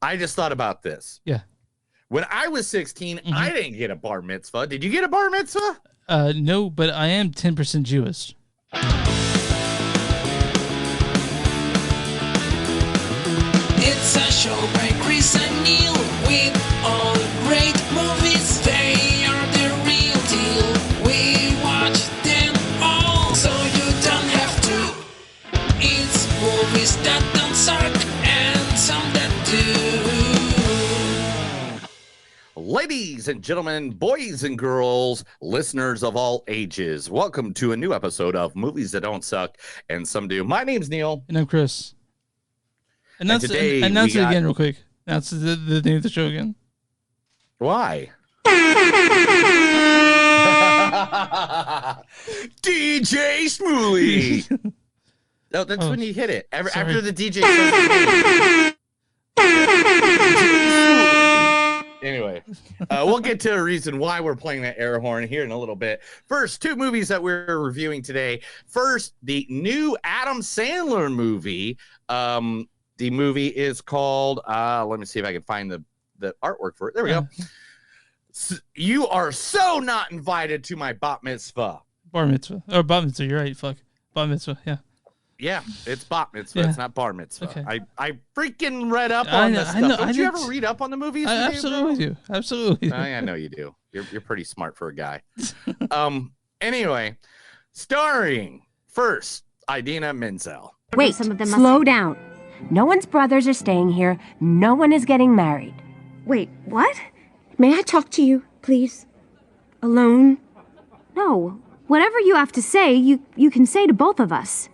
I just thought about this. Yeah. When I was 16, I didn't get a bar mitzvah. Did you get a bar mitzvah? No, but I am 10% Jewish. It's a show by Chris and Neil with all great movies. They are the real deal. We watch them all, so you don't have to. It's movies that don't suck and some that do. Ladies and gentlemen, boys and girls, listeners of all ages, welcome to a new episode of Movies That Don't Suck and Some Do. My name's Neil. And I'm Chris. Announce it again real quick. That's the name of the show again. Why? DJ Smooly. No, that's when you hit it. After the DJ says Anyway, we'll get to a reason why we're playing that air horn here in a little bit. First, two movies that we're reviewing today. First, the new Adam Sandler movie. The movie is called, let me see if I can find the artwork for it. There we go. You are so not invited to my bat mitzvah. Bar mitzvah. Or bat mitzvah, you're right. Fuck. Bat mitzvah, yeah. Yeah, it's bat mitzvah. Yeah. It's not bar mitzvah. Okay. I freaking read up on this stuff. Don't you ever read up on the movies? I absolutely do. Absolutely. I know you do. You're pretty smart for a guy. Anyway, starring first, Idina Menzel. Wait, slow down. No one's brothers are staying here. No one is getting married. Wait, what? May I talk to you, please? Alone? No. Whatever you have to say, you can say to both of us.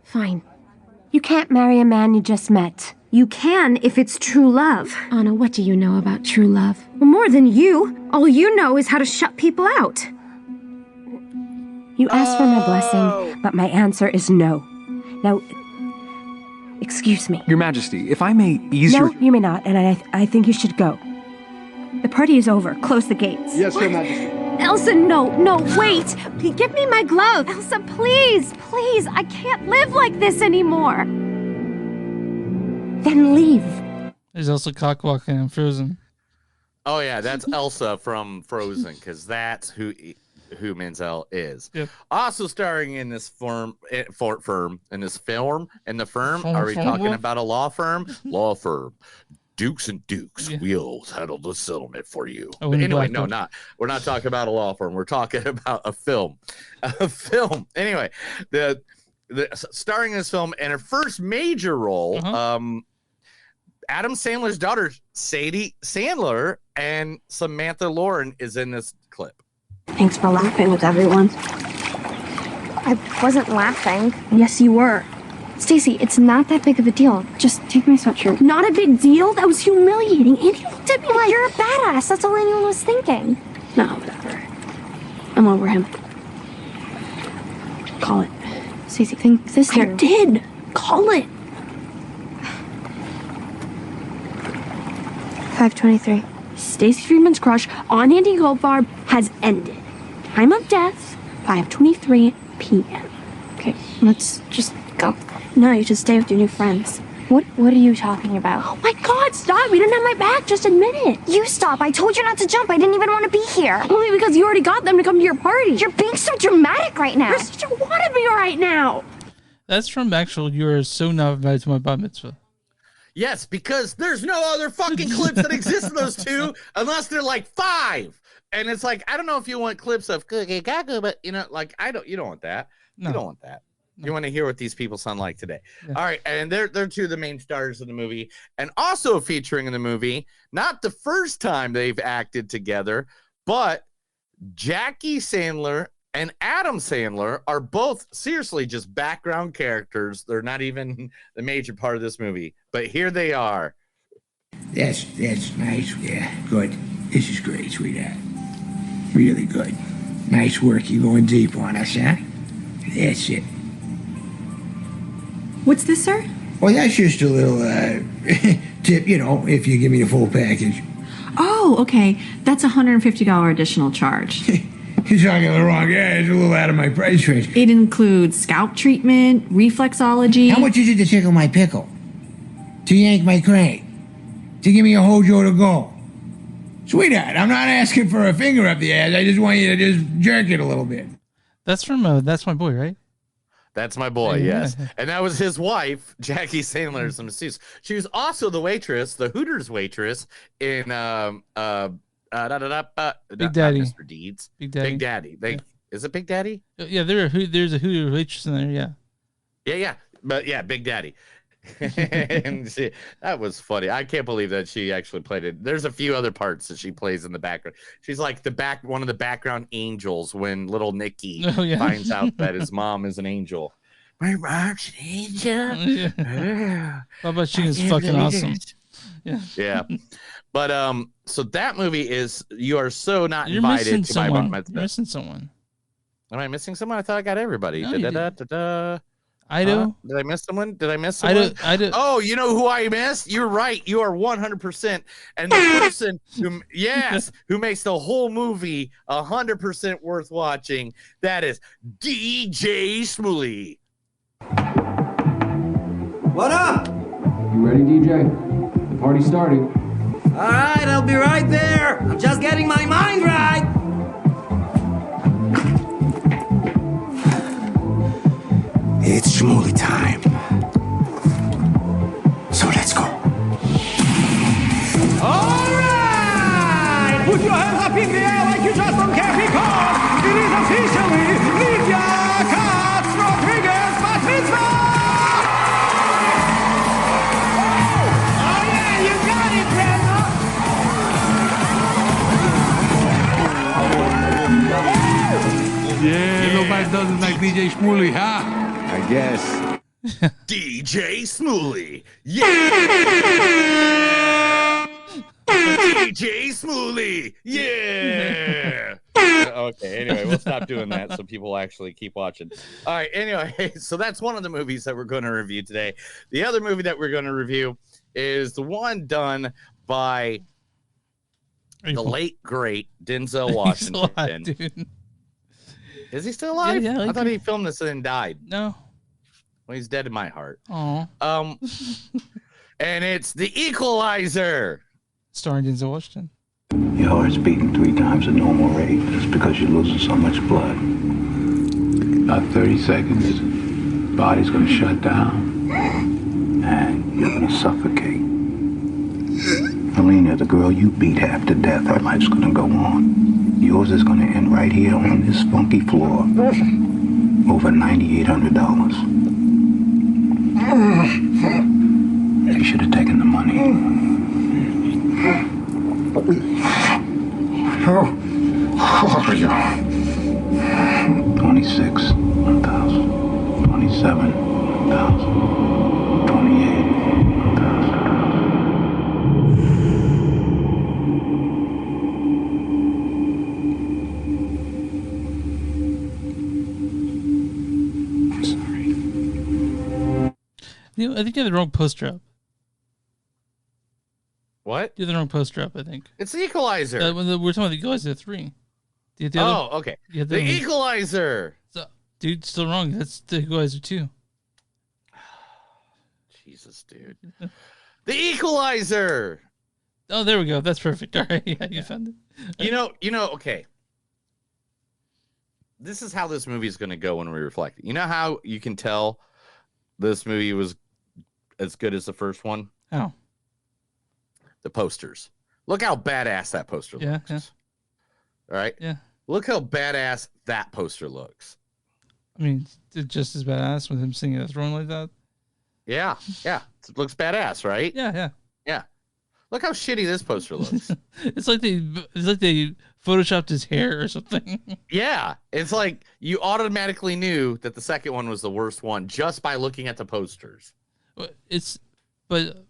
Fine. You can't marry a man you just met. You can if it's true love. Anna, what do you know about true love? Well, more than you. All you know is how to shut people out. You asked for my blessing, but my answer is no. Now, excuse me. Your Majesty, if I may ease No, you may not, and I think you should go. The party is over. Close the gates. Yes, Your Majesty. Elsa, no, wait. Give me my glove. Elsa, please, I can't live like this anymore. Then leave. There's Elsa cockwalking and Frozen. Oh, yeah, that's Elsa from Frozen, because that's who Menzel is. Yep. Also starring in this firm, are we talking about a law firm? Law firm. Dukes and Dukes. Yeah. We'll handle the settlement for you. Oh, but anyway, no, we're not talking about a law firm. We're talking about a film. Anyway, the starring in this film and her first major role, Adam Sandler's daughter, Sadie Sandler, and Samantha Lauren is in this clip. Thanks for laughing with everyone. I wasn't laughing. Yes, you were. Stacy, it's not that big of a deal. Just take my sweatshirt. Not a big deal? That was humiliating. Andy looked at me like... You're a badass. That's all anyone was thinking. No, whatever. I'm over him. Call it. Stacy, think this I did. Call it. 5:23. Stacy Friedman's crush on Andy Goldfarb has ended. Time of death, 5:23 p.m. Okay, let's just go. No, you should stay with your new friends. What are you talking about? Oh my God, stop. You didn't have my back. Just admit it. You stop. I told you not to jump. I didn't even want to be here. Only because you already got them to come to your party. You're being so dramatic right now. You're such a wannabe right now. That's from actual You Are So Not Invited to My Bat Mitzvah. Yes, because there's no other fucking clips that exist in those two unless they're like 5. And it's like, I don't know if you want clips of cookie gaga, but you don't want that. No. You don't want that. No. You want to hear what these people sound like today. Yeah. All right, and they're two of the main stars of the movie, and also featuring in the movie, not the first time they've acted together, but Jackie Sandler and Adam Sandler are both seriously just background characters. They're not even the major part of this movie, but here they are. That's nice. Yeah, good. This is great, sweetheart. Really good. Nice work. You're going deep on us, huh? That's it. What's this, sir? Well, that's just a little tip, if you give me the full package. Oh, okay. That's a $150 additional charge. You're talking to the wrong guy. It's a little out of my price range. It includes scalp treatment, reflexology. How much is it to tickle my pickle? To yank my crank? to give me a Hojo to go. Sweetheart, I'm not asking for a finger up the ass. I just want you to just jerk it a little bit. That's from That's My Boy, right? That's My Boy, yes. And that was his wife, Jackie Sandler's masseuse. She was also the waitress, the Hooters waitress in Big Daddy. Mr. Deeds. Big Daddy. Big Daddy. Is it Big Daddy? Yeah, there's a Hooters waitress in there, yeah. Yeah. But yeah, Big Daddy. And that was funny. I can't believe that she actually played it. There's a few other parts that she plays in the background. She's like one of the background angels when little Nicky finds out that his mom is an angel. My mom's an angel. Yeah. How about she is fucking awesome? Yeah. But so that movie is you are so not invited to my bar mitzvah. You're missing someone. Am I missing someone? I thought I got everybody. No, I do. Did I miss someone? I do. Oh, you know who I missed? You're right. You are 100%. And the person who makes the whole movie 100% worth watching, that is DJ Smooly. What up? You ready, DJ? The party's starting. All right, I'll be right there. I'm just getting my mind right. It's Shmooly time. So let's go. All right! Put your hands up in the air like you just don't care because it is officially Lydia Katz Rodriguez Bat Mitzvah! Oh yeah, you got it, Grandma! Yeah, nobody does it like DJ Shmooly, huh? I guess. DJ Smooly. Yeah. DJ Smooly. Yeah. Okay, anyway, we'll stop doing that so people actually keep watching. All right, anyway, so that's one of the movies that we're going to review today. The other movie that we're going to review is the one done by the late, great Denzel Washington. Dude. Is he still alive? Yeah, I thought he filmed this and then died. No. Well, he's dead in my heart. Oh. And it's The Equalizer. Starring Denzel Washington. Your heart's beating 3 times the normal rate. It's because you're losing so much blood. About 30 seconds, body's gonna shut down, and you're gonna suffocate. Helena, the girl you beat half to death, her life's gonna go on. Yours is gonna end right here on this funky floor. Over $9,800. You should have taken the money. How are you? 26, 1,000. 27, 1,000. 28, 1,000. You know, I think you have the wrong poster up. What? You have the wrong poster up, I think. It's The Equalizer. We're talking about the Equalizer 3. Okay. The Equalizer. Dude, still wrong. That's The Equalizer 2. Jesus, dude. The Equalizer. Oh, there we go. That's perfect. All right. Yeah, you found it. You know, okay. This is how this movie is going to go when we reflect. You know how you can tell this movie was as good as the first one? How? The posters. Look how badass that poster looks. Yeah. All right? Yeah. Look how badass that poster looks. I mean, it's just as badass with him singing a throne like that. Yeah. It looks badass, right? Yeah. Look how shitty this poster looks. It's like they photoshopped his hair or something. Yeah. It's like you automatically knew that the second one was the worst one just by looking at the posters. But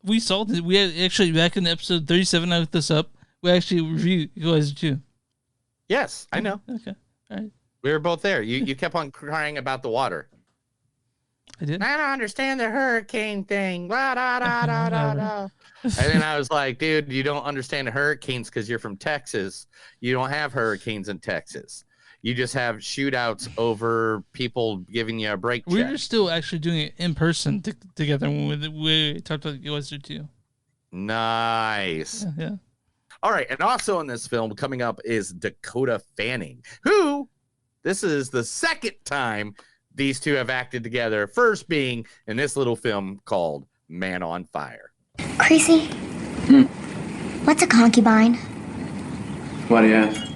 we saw this. We had actually back in episode 37. I looked this up. We actually reviewed Equalizer 2. Yes, I know. Okay, all right. We were both there. You kept on crying about the water. I did. I don't understand the hurricane thing. Blah, da, da, da, da, da. And then I was like, dude, you don't understand the hurricanes because you're from Texas. You don't have hurricanes in Texas. You just have shootouts over people giving you a break check. We were still actually doing it in person together when we talked about Equalizer 2. Nice. Yeah. All right. And also in this film coming up is Dakota Fanning, who this is the second time these two have acted together. First being in this little film called Man on Fire. Creasy, what's a concubine? What do you ask?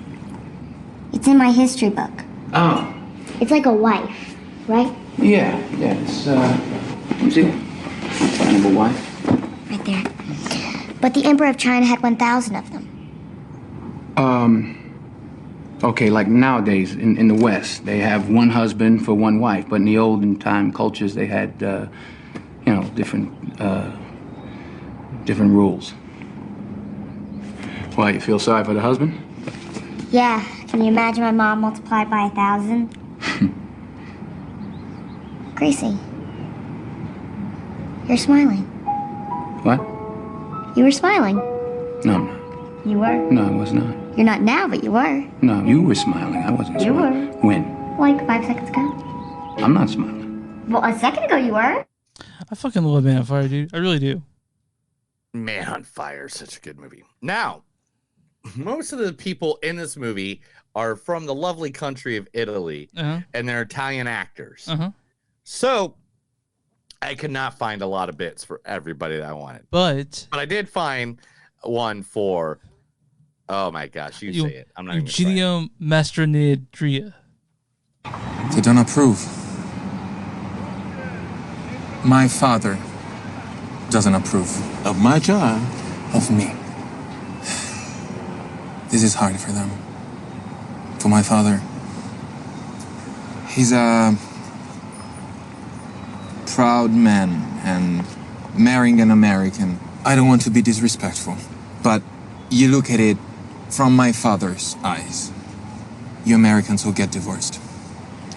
It's in my history book. Oh. It's like a wife, right? Yeah. It's, let me see. Kind of a wife. Right there. But the Emperor of China had 1,000 of them. Okay, like nowadays in the West, they have one husband for one wife, but in the olden time cultures, they had, different rules. Why, you feel sorry for the husband? Yeah, can you imagine my mom multiplied by 1,000? Gracie, you're smiling. What? You were smiling. No, I'm not. You were. No, I was not. You're not now, but you were. No, you were smiling. I wasn't You smiling. were. When? Like 5 seconds ago. I'm not smiling. Well, a second ago you were. I fucking love Man on Fire, dude. I really do. Man on Fire is such a good movie. Now, most of the people in this movie are from the lovely country of Italy, and they're Italian actors. So I could not find a lot of bits for everybody that I wanted. But I did find one for, oh my gosh, you say it. I'm not even Eugenio Mastronadria. They don't approve. My father doesn't approve. Of my child? Of me. This is hard for them. For my father, he's a proud man and marrying an American. I don't want to be disrespectful, but you look at it from my father's eyes. You Americans will get divorced.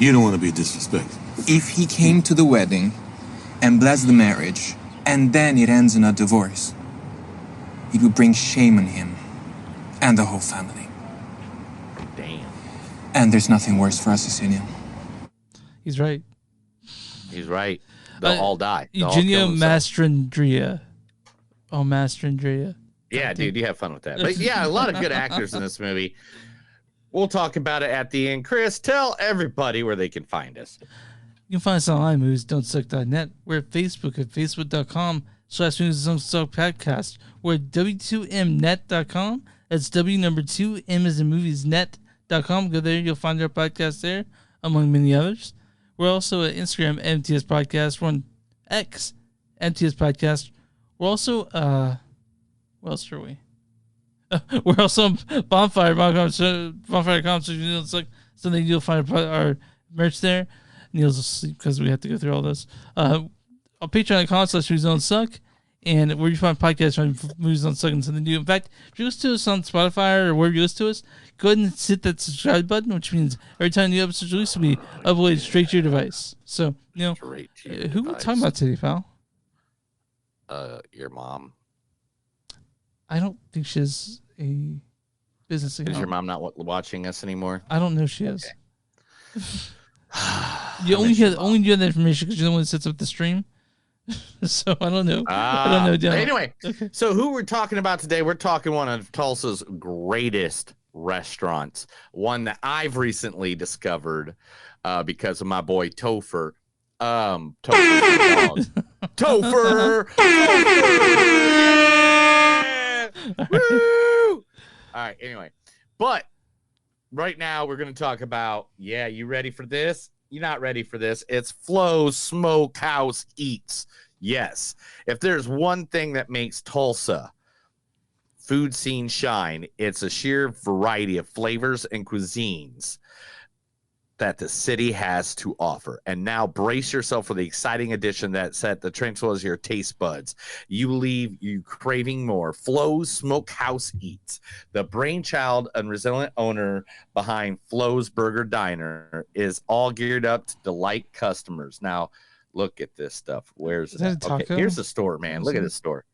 You don't want to be disrespectful. If he came to the wedding and blessed the marriage, and then it ends in a divorce, it would bring shame on him and the whole family. Damn. And there's nothing worse for a Sicilian. He's right. He's right. They'll all die. They'll all Eugenio kill themselves. Mastronadria. Oh, Mastronadria. Yeah, dude, you have fun with that. But yeah, a lot of good actors in this movie. We'll talk about it at the end. Chris, tell everybody where they can find us. You can find us online, moviesdon'tsuck.net. We're at Facebook at facebook.com/moviesdon'tsuck podcast. We're at w2mnet.com. That's W2 M as in movies net.com. Go there, you'll find our podcast there, among many others. We're also at Instagram, MTS Podcast. We're on X, MTS Podcast. We're also, what else are we? We're also on bonfire.com, so you know, it's like something you'll find our merch there. Neil's asleep because we have to go through all this. On patreon.com/moviesdon'tsuck, and where you find podcasts on Movies Don't Suck and something new. In fact, if you listen to us on Spotify or wherever you listen to us, go ahead and hit that subscribe button, which means every time new episodes release will be uploaded straight to your device. So, you know, who are we talking about today, pal? Your mom. I don't think she has a business account. Is your mom not watching us anymore? I don't know if she is. You only get the information because you're the one that sets up the stream. So I don't know. I don't know. Anyway, so who we're talking about today? We're talking one of Tulsa's greatest restaurants, one that I've recently discovered because of my boy Topher. Topher. Topher. Yeah! Woo! All right. Anyway, but right now we're going to talk about. Yeah, you ready for this? You're not ready for this. It's Flo's Smokehouse Eats. Yes. If there's one thing that makes Tulsa food scene shine, it's a sheer variety of flavors and cuisines that the city has to offer. And now brace yourself for the exciting addition that set the tranquilize your taste buds. You leave you craving more. Flo's Smokehouse Eats, the brainchild and resilient owner behind Flo's Burger Diner, is all geared up to delight customers. Now, look at this stuff. Where's Is that a taco? Okay, here's the store, man. Look at this store.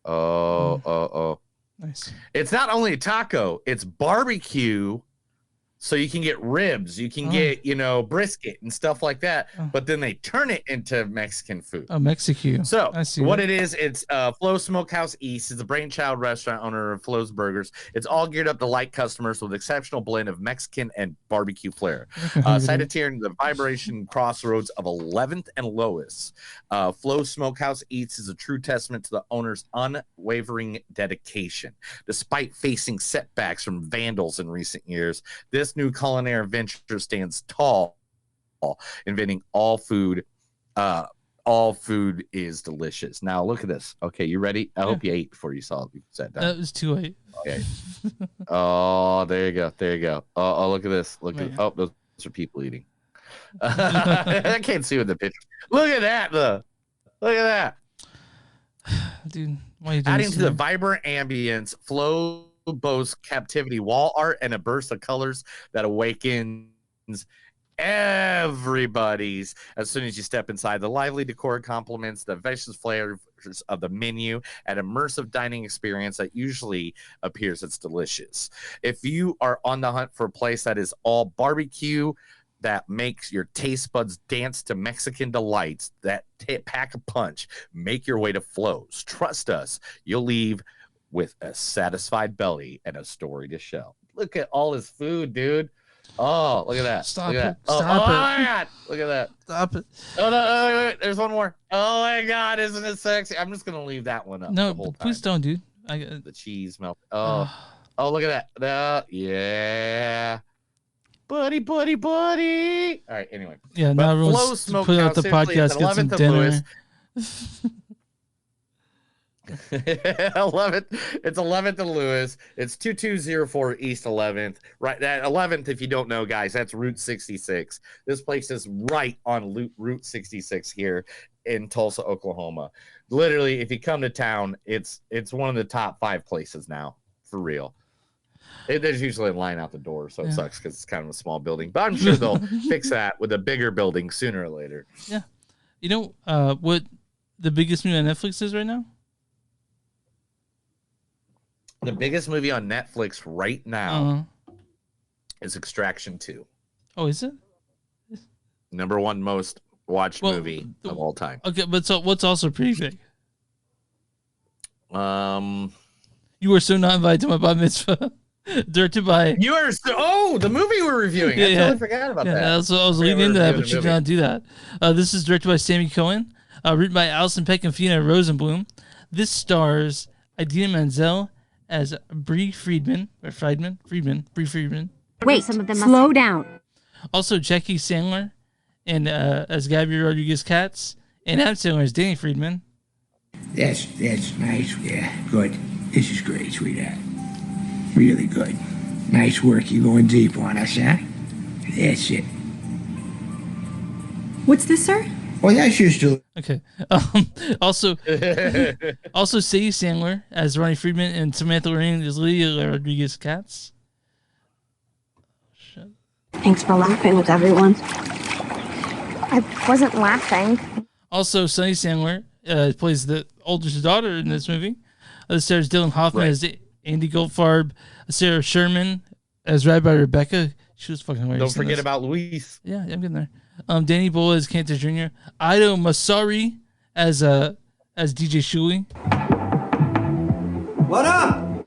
Oh. Nice. It's not only a taco, it's barbecue So you can get ribs, you can get, brisket and stuff like that. But then they turn it into Mexican food. Oh, Mexico. So I see what that. it is, it's Flo Smokehouse East is a brainchild restaurant owner of Flo's Burgers. It's all geared up to light customers with exceptional blend of Mexican and barbecue flair. Cited here in the vibration crossroads of 11th and Lowest. Flo Smokehouse Eats is a true testament to the owner's unwavering dedication. Despite facing setbacks from vandals in recent years, this new culinary venture stands tall, inventing all food is delicious. Now look at this. Okay, you ready? I hope you ate before you sat down. That was too late. Okay. Oh, there you go. Oh, look at this. Those are people eating. I can't see with the picture. Look at that, though. Look at that. Dude, why are you doing Adding this to the vibrant ambience, Flo boasts captivity wall art and a burst of colors that awakens everybody's as soon as you step inside. The lively decor complements the vicious flavors of the menu, an immersive dining experience that usually appears it's delicious. If you are on the hunt for a place that is all barbecue, that makes your taste buds dance to Mexican delights, that pack a punch, make your way to Flo's. Trust us, you'll leave with a satisfied belly and a story to show. Look at all his food, dude. Oh, look at that. Stop look at it. That. Oh, Stop it. Oh, my God. Look at that. Stop it. Oh, no, wait. There's one more. Oh, my God. Isn't it sexy? I'm just going to leave that one up. No, the whole time. please don't, dude. The cheese melt. Oh, look at that. Yeah. Buddy. All right, anyway. Yeah, now everyone's put out the podcast, get some dinner. 11th and Lewis. It's 2204 East 11th. Right, that 11th, if you don't know, guys, that's Route 66. This place is right on Route 66 here in Tulsa, Oklahoma. Literally, if you come to town, it's one of the top 5 places now, for real. There's usually a line out the door, so it sucks because it's kind of a small building. But I'm sure they'll fix that with a bigger building sooner or later. Yeah. You know what the biggest movie on Netflix is right now? The biggest movie on Netflix right now is Extraction 2. Oh, is it? Number 1 most watched movie of all time. Okay, but so what's also pretty big? You were so not invited to my bar mitzvah. Directed by you are so the movie we're reviewing. I totally forgot about that. I was leading into that, but you did not do that. This is directed by Sammy Cohen, written by Alison Peck and Fiona Rosenblum. This stars Idina Menzel as Bree Friedman. Wait, slow down. Also Jackie Sandler and as Gabby Rodriguez Katz, and Adam Sandler as Danny Friedman. That's nice. Yeah, good. This is great, sweetheart. Really good. Nice work. You going deep on us, huh? That's it. What's this, sir? Well, that's just a... Okay. Also Sadie Sandler as Ronnie Friedman and Samantha Lorraine as Lydia Rodriguez Katz. Thanks for laughing with everyone. I wasn't laughing. Also, Sunny Sandler plays the oldest daughter in this movie. This stars Dylan Hoffman as Andy Goldfarb, Sarah Sherman as Rabbi Rebecca. She was fucking hilarious. Don't forget about Luis. Yeah, I'm getting there. Danny Boyle as Cantor Jr. Ido Masari as DJ Shuli. What up?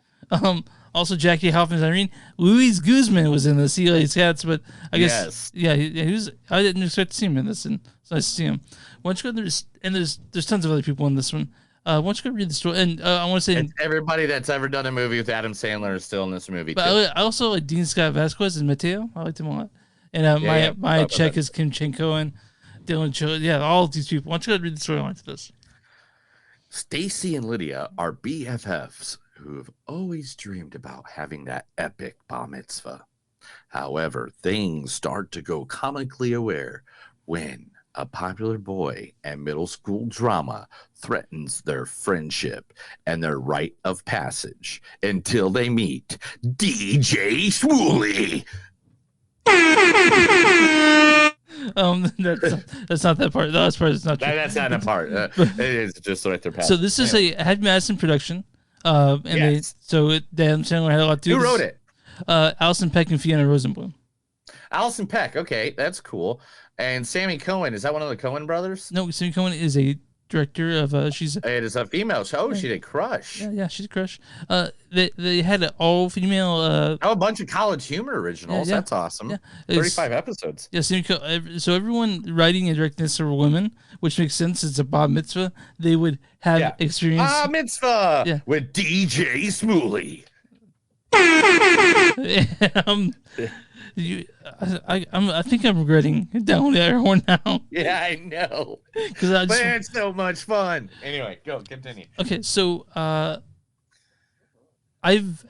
Also Jackie Hoffman as Irene. Luis Guzman was in the Sea Lions Cats, but I guess he was. I didn't expect to see him in this, and it's nice to see him. Why don't you go there's tons of other people in this one. Why don't you go read the story? And I want to say everybody that's ever done a movie with Adam Sandler is still in this movie. But I also like Dean Scott Vasquez as Mateo. I liked him a lot. And Maya Check is Kim Chenko and Dylan Cho. Yeah, all of these people. Why don't you go read the storyline to this? Stacy and Lydia are BFFs who have always dreamed about having that epic bar mitzvah. However, things start to go comically aware when a popular boy and middle school drama threatens their friendship and their rite of passage until they meet DJ Shmuley. That's not that part. The last part is not true. That's not a part. It is just right there. So this is a Happy Madison production. And Adam Sandler had a lot to do. Who wrote it? Alison Peck and Fiona Rosenblum. Allison Peck. Okay, that's cool. And Sammy Cohen, is that one of the Cohen brothers? No, Sammy Cohen is a director of she's it is a female show. She did Crush. Yeah, she's a Crush. They had an all female a bunch of College Humor originals. That's awesome. 35 episodes. Yeah, so everyone writing and directing this are women, which makes sense. It's a bar mitzvah. They would have experience. Mitzvah with DJ Smooly. I think I'm regretting down the air horn now. Yeah, I know. But it's so much fun. Anyway, go continue. Okay, so have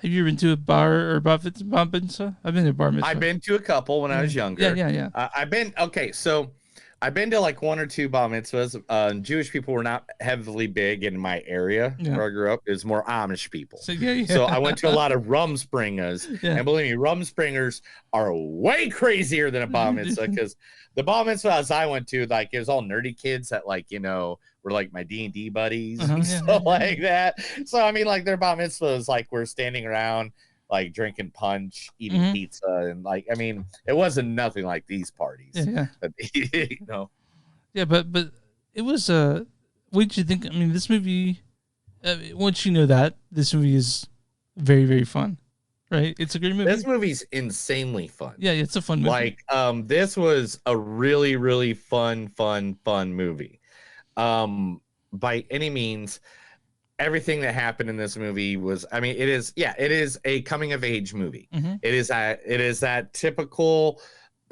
you been to a bar or bar mitzvah? I've been to a bar mitzvah. I've been to a couple when I was younger. Yeah. I've been to like 1 or 2 bar mitzvahs. Jewish people were not heavily big in my area where I grew up. It was more Amish people. So I went to a lot of Rumspringers. And believe me, Rumspringers are way crazier than a bar mitzvah, because the bar mitzvahs I went to, like, it was all nerdy kids that, like, you know, were like my D&D buddies and stuff like that. So, I mean, like, their bar mitzvahs, like, we're standing around, like, drinking punch, eating pizza, and, like, I mean, it wasn't nothing like these parties. You know. Yeah, but it was what did you think? I mean, this movie, once you know that, this movie is very, very fun, right? It's a great movie. This movie's insanely fun. Yeah, it's a fun movie. Like, this was a really, really fun movie. By any means, everything that happened in this movie was, I mean, it is a coming of age movie. It is that typical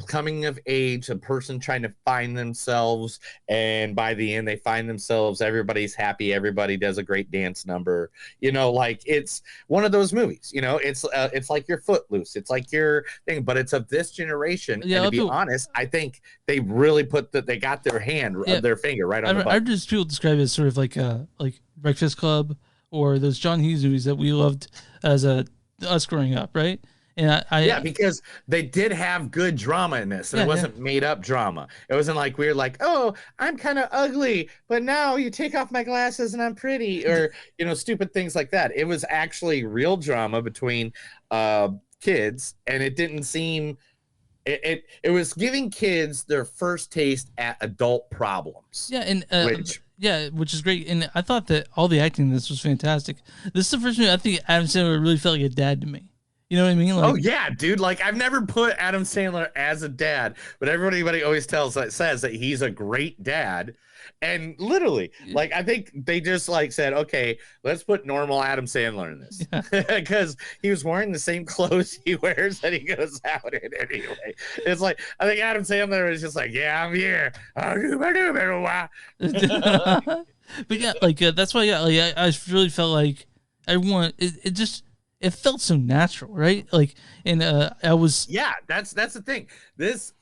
coming of age, a person trying to find themselves, and by the end they find themselves, everybody's happy, everybody does a great dance number, you know, like, it's one of those movies, you know, it's like your Footloose, it's like your thing, but it's of this generation. And to be honest, I think they really they got their their finger right on the button. I just people describe it as sort of like Breakfast Club or those John Hughes movies that we loved as us growing up, right? And because they did have good drama in this, and it wasn't made up drama. It wasn't like we're like, oh, I'm kind of ugly, but now you take off my glasses and I'm pretty, or, you know, stupid things like that. It was actually real drama between kids, and it didn't seem. It was giving kids their first taste at adult problems. Yeah, and which is great. And I thought that all the acting in this was fantastic. This is the first movie I think Adam Sandler really felt like a dad to me. You know what I mean? Like, oh yeah, dude. Like, I've never put Adam Sandler as a dad, but everybody always says that he's a great dad. And literally, like, I think they just like said, okay, let's put normal Adam Sandler in this, because he was wearing the same clothes he wears that he goes out in anyway. It's like, I think Adam Sandler is just like, yeah, I'm here. But yeah, like that's why, I really felt like everyone. It felt so natural, right? Like, and I was. Yeah, that's the thing. This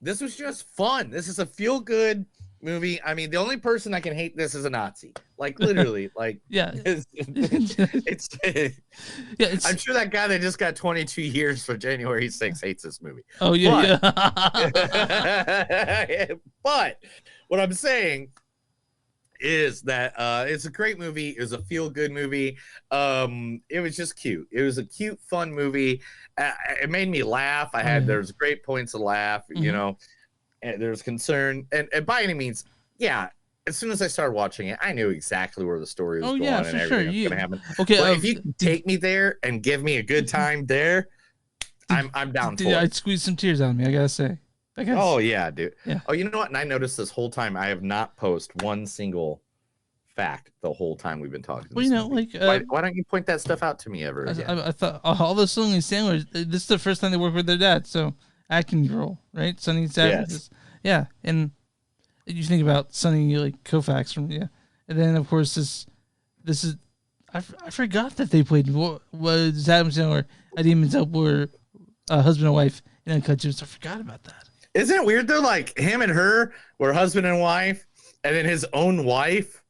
was just fun. This is a feel good movie. I mean, the only person that can hate this is a Nazi. Like, literally, like, it's I'm sure that guy that just got 22 years for January 6th hates this movie. Oh yeah, but what I'm saying is that it's a great movie. It was a feel-good movie. It was just cute. It was a cute, fun movie. It made me laugh. There's great points of laugh, you know, and there's concern. And by any means, as soon as I started watching it, I knew exactly where the story was going and everything was going to happen. Okay, but if you can take me there and give me a good time there, I'm down for it. I'd squeeze some tears out of me, I gotta say. Oh yeah, dude. Yeah. Oh, you know what? And I noticed this whole time I have not posted one single fact the whole time we've been talking. Well, you know, like why don't you point that stuff out to me ever again? I thought all the Sonny and Sandler. This is the first time they work with their dad, so acting role, right? Sonny and Sandler. Yeah, and you think about Sonny like Koufax from and then of course this is I forgot that they played was Adam Sandler, Idina Menzel were husband and wife in Uncut Gems. I forgot about that. Isn't it weird though? Like, him and her were husband and wife, and then his own wife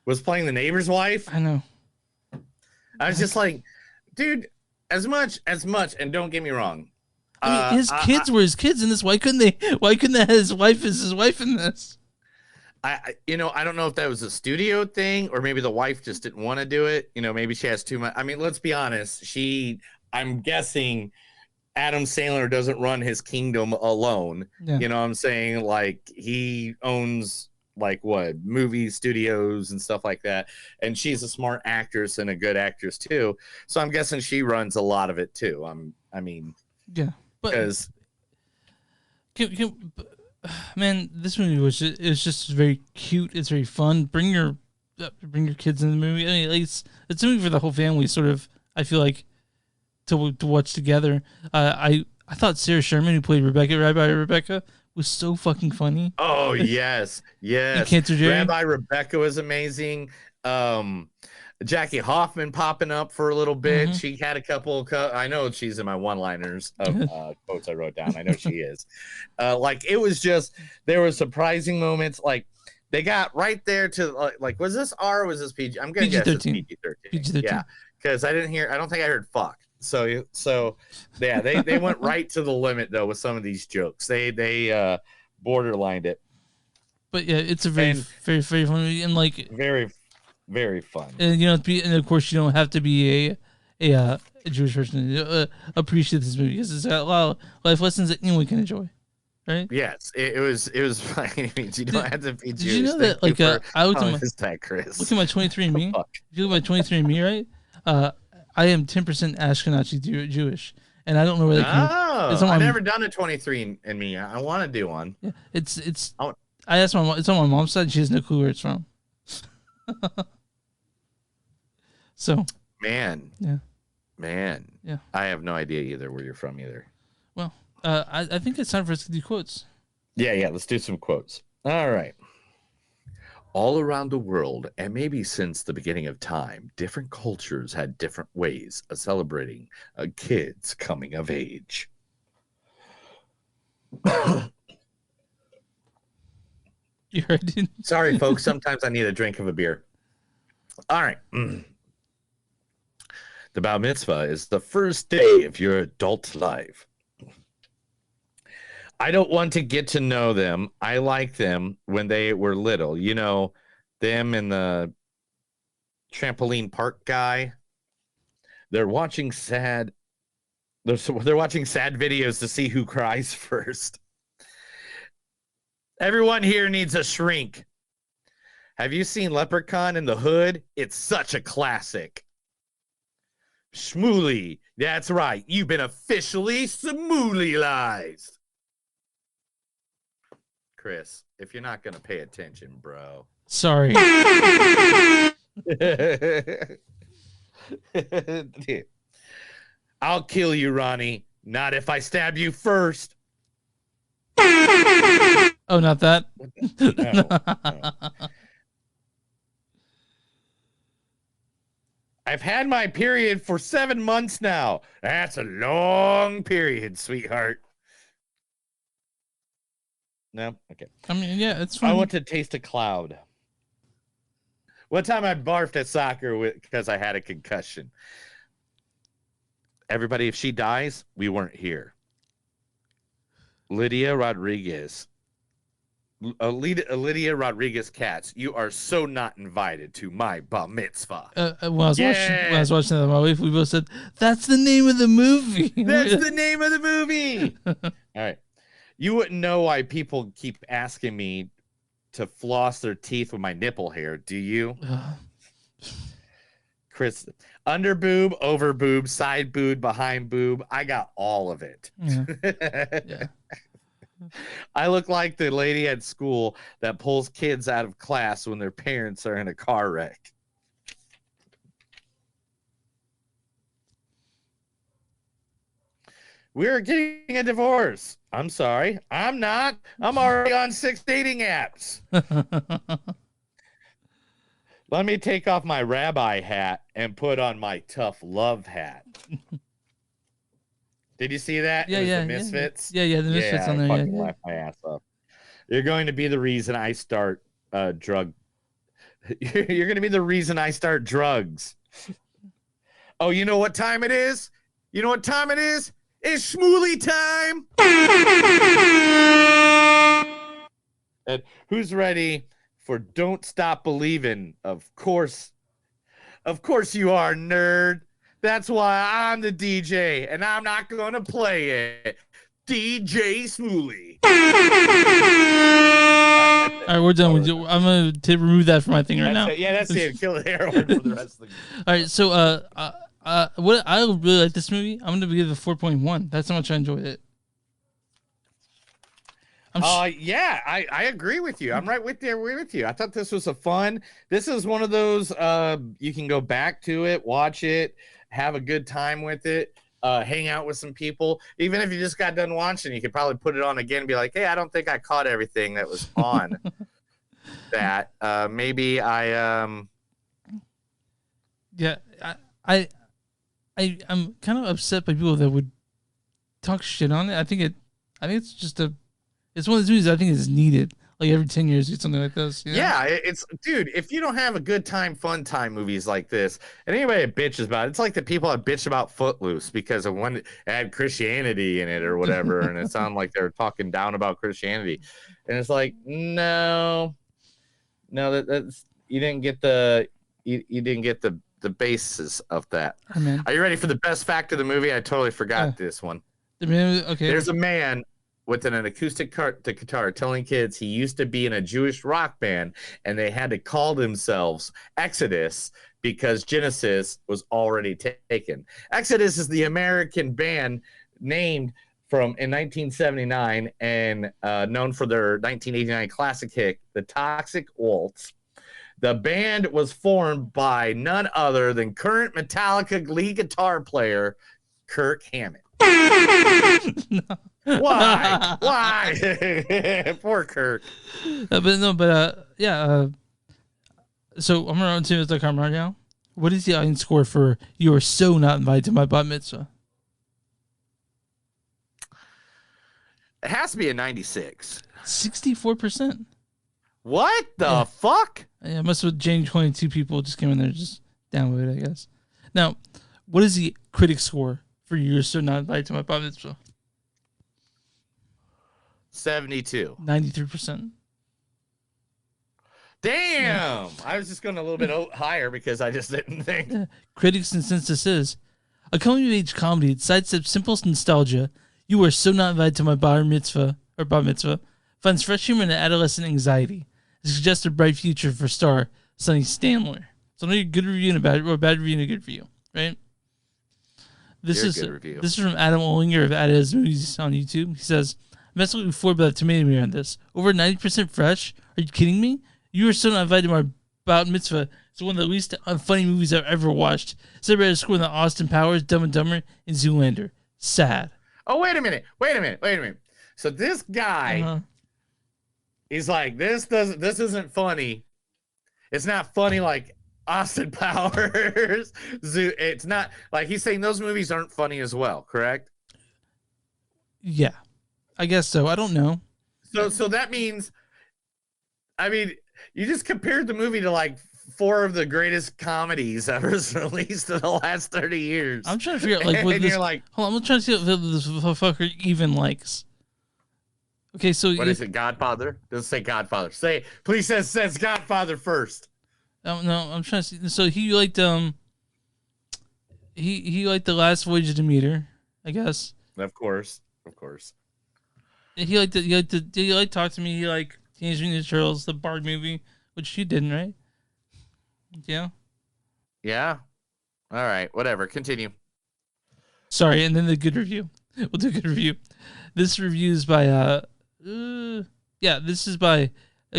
was playing the neighbor's wife. I know. I was just like, dude, as much, and don't get me wrong. I mean, his kids were his kids in this. Why couldn't they have his wife as his wife in this? I don't know if that was a studio thing, or maybe the wife just didn't want to do it. You know, maybe she has too much. I mean, let's be honest. I'm guessing Adam Sandler doesn't run his kingdom alone. Yeah. You know what I'm saying? Like he owns like what movie studios and stuff like that. And she's a smart actress and a good actress too. So I'm guessing she runs a lot of it too. Yeah, but because man, this movie was just very cute. It's very fun. Bring your kids in the movie. I mean, it's a movie for the whole family. Sort of, I feel like to watch together. I thought Sarah Sherman, who played Rabbi Rebecca, was so fucking funny. Oh yes, yes. Cancer Jerry? Rabbi Rebecca was amazing. Jackie Hoffman popping up for a little bit. Mhm. She had a couple. I know she's in my one-liners of quotes I wrote down. I know she is. Like it was just there were surprising moments. Like they got right there to like was this R or was this PG? I'm gonna guess it's PG-13. PG-13. Yeah, because I don't think I heard fuck. So yeah, they went right to the limit though with some of these jokes. They borderlined it. But yeah, it's a very very very fun movie and like very very fun. And and of course you don't have to be a Jewish person to appreciate this movie because it's got a lot of life lessons that anyone can enjoy. Right? Yes, it was. I mean, you don't have to be Jewish. Did you know that? Like, I looked at Chris. Look at my 23andMe. If you look at my 23andMe, right? I am 10% Ashkenazi Jewish, and I don't know where they came. Oh, I've never done a 23andMe. I want to do one. Yeah, it's. I asked my mom. It's on my mom's side. She has no clue where it's from. So. Man. Yeah. I have no idea either where you're from either. Well, I think it's time for us to do quotes. Yeah. Let's do some quotes. All right. All around the world, and maybe since the beginning of time, different cultures had different ways of celebrating a kid's coming of age. You heard it? Sorry, folks. Sometimes I need a drink of a beer. All right. The Bar Mitzvah is the first day of your adult life. I don't want to get to know them. I like them when they were little. You know, them and the trampoline park guy. They're watching sad videos to see who cries first. Everyone here needs a shrink. Have you seen Leprechaun in the Hood? It's such a classic. Shmooly. That's right. You've been officially Shmoolylized. Chris, if you're not going to pay attention, bro. Sorry. I'll kill you, Ronnie. Not if I stab you first. Oh, not that? No. I've had my period for 7 months now. That's a long period, sweetheart. No? Okay. I mean, yeah, it's fine. I want to taste a cloud. One time I barfed at soccer because I had a concussion. Everybody, if she dies, we weren't here. Lydia Rodriguez Katz, you are so not invited to my bar mitzvah. When I was watching that, my wife, we both said, "That's the name of the movie." That's the name of the movie. All right. You wouldn't know why people keep asking me to floss their teeth with my nipple hair, do you? Chris, under boob, over boob, side boob, behind boob. I got all of it. Yeah. I look like the lady at school that pulls kids out of class when their parents are in a car wreck. We're getting a divorce. I'm sorry. I'm not. I'm already on 6 dating apps. Let me take off my rabbi hat and put on my tough love hat. Did you see that? Yeah, the Misfits. Yeah, the Misfits on I there. fucking laughed my ass off. You're going to be the reason I start drug. You're going to be the reason I start drugs. Oh, you know what time it is? You know what time it is? It's Shmooly time. And who's ready for Don't Stop Believing? Of course you are, nerd. That's why I'm the DJ, and I'm not going to play it. DJ Smooly. All right, we're done with you. I'm going to remove that from my thing right now. It. Yeah, that's it. Kill the heroin for the rest of the All right, so what I really like this movie, I'm going to give it a 4.1. That's how much I enjoyed it. Yeah, I agree with you. I'm right with you. I thought this was this is one of those you can go back to it, watch it, have a good time with it, hang out with some people. Even if you just got done watching, you could probably put it on again and be like, hey, I don't think I caught everything that was on that. Maybe I'm kind of upset by people that would talk shit on it. I think it's just it's one of those movies I think is needed. Like every 10 years, do something like this. You know? Yeah, it's dude. If you don't have a good time, fun time movies like this, and anybody that bitches about it, it's like the people that bitch about Footloose because of when it had Christianity in it or whatever, and it sounded like they were talking down about Christianity, and it's like, no, that's you didn't get the basis of that. Amen. Are you ready for the best fact of the movie? I totally forgot this one. Okay. There's a man with an acoustic guitar telling kids he used to be in a Jewish rock band and they had to call themselves Exodus because Genesis was already taken. Exodus is the American band named in 1979 and known for their 1989 classic hit, The Toxic Waltz. The band was formed by none other than current Metallica lead guitar player Kirk Hammett. No. Why? Poor Kirk. So I'm around Timothy.com right now. What is the audience score for You Are So Not Invited to My Bat Mitzvah? It has to be a 96. 64%. What the fuck? Yeah, must have Jane 22 people just came in there just downloaded, I guess. Now, what is the critic score for You Are So Not Invited to My Bat Mitzvah? 72. 93%. Damn! Yeah. I was just going a little bit higher because I just didn't think. Yeah. Critics' consensus is a coming-of-age comedy that sidesteps simple nostalgia. You Are So Not Invited to My Bar Mitzvah finds fresh humor and adolescent anxiety. It suggests a bright future for star Sadie Sandler. So I know you're good review and a bad, or a bad review and a good review, right? This is from Adam Olinger of Adam's Movies on YouTube. He says, I'm absolutely floored by the tomato meter on this. Over 90% fresh? Are you kidding me? You Are So Not Invited to My Bat Mitzvah. It's one of the least funny movies I've ever watched. Celebrated score than Austin Powers, Dumb and Dumber, and Zoolander. Sad. Oh, wait a minute. So this guy, he's like, this isn't funny. It's not funny like Austin Powers. It's not like he's saying those movies aren't funny as well, correct? Yeah. I guess so. I don't know. So that means, I mean, you just compared the movie to like 4 of the greatest comedies ever released in the last 30 years. I'm trying to figure out like what this. Hold on, I'm trying to see what this fucker even likes. Okay, so what is it? Godfather? Doesn't say Godfather. Please says Godfather first. Oh no, I'm trying to see. So he liked he liked The Last Voyage of Demeter, I guess. Of course. He liked Talk to Me. He liked Teenage Mutant Ninja Turtles, the Bard movie, which you didn't, right? Yeah. Yeah. All right. Whatever. Continue. Sorry, and then the good review. We'll do a good review. This review is by this is by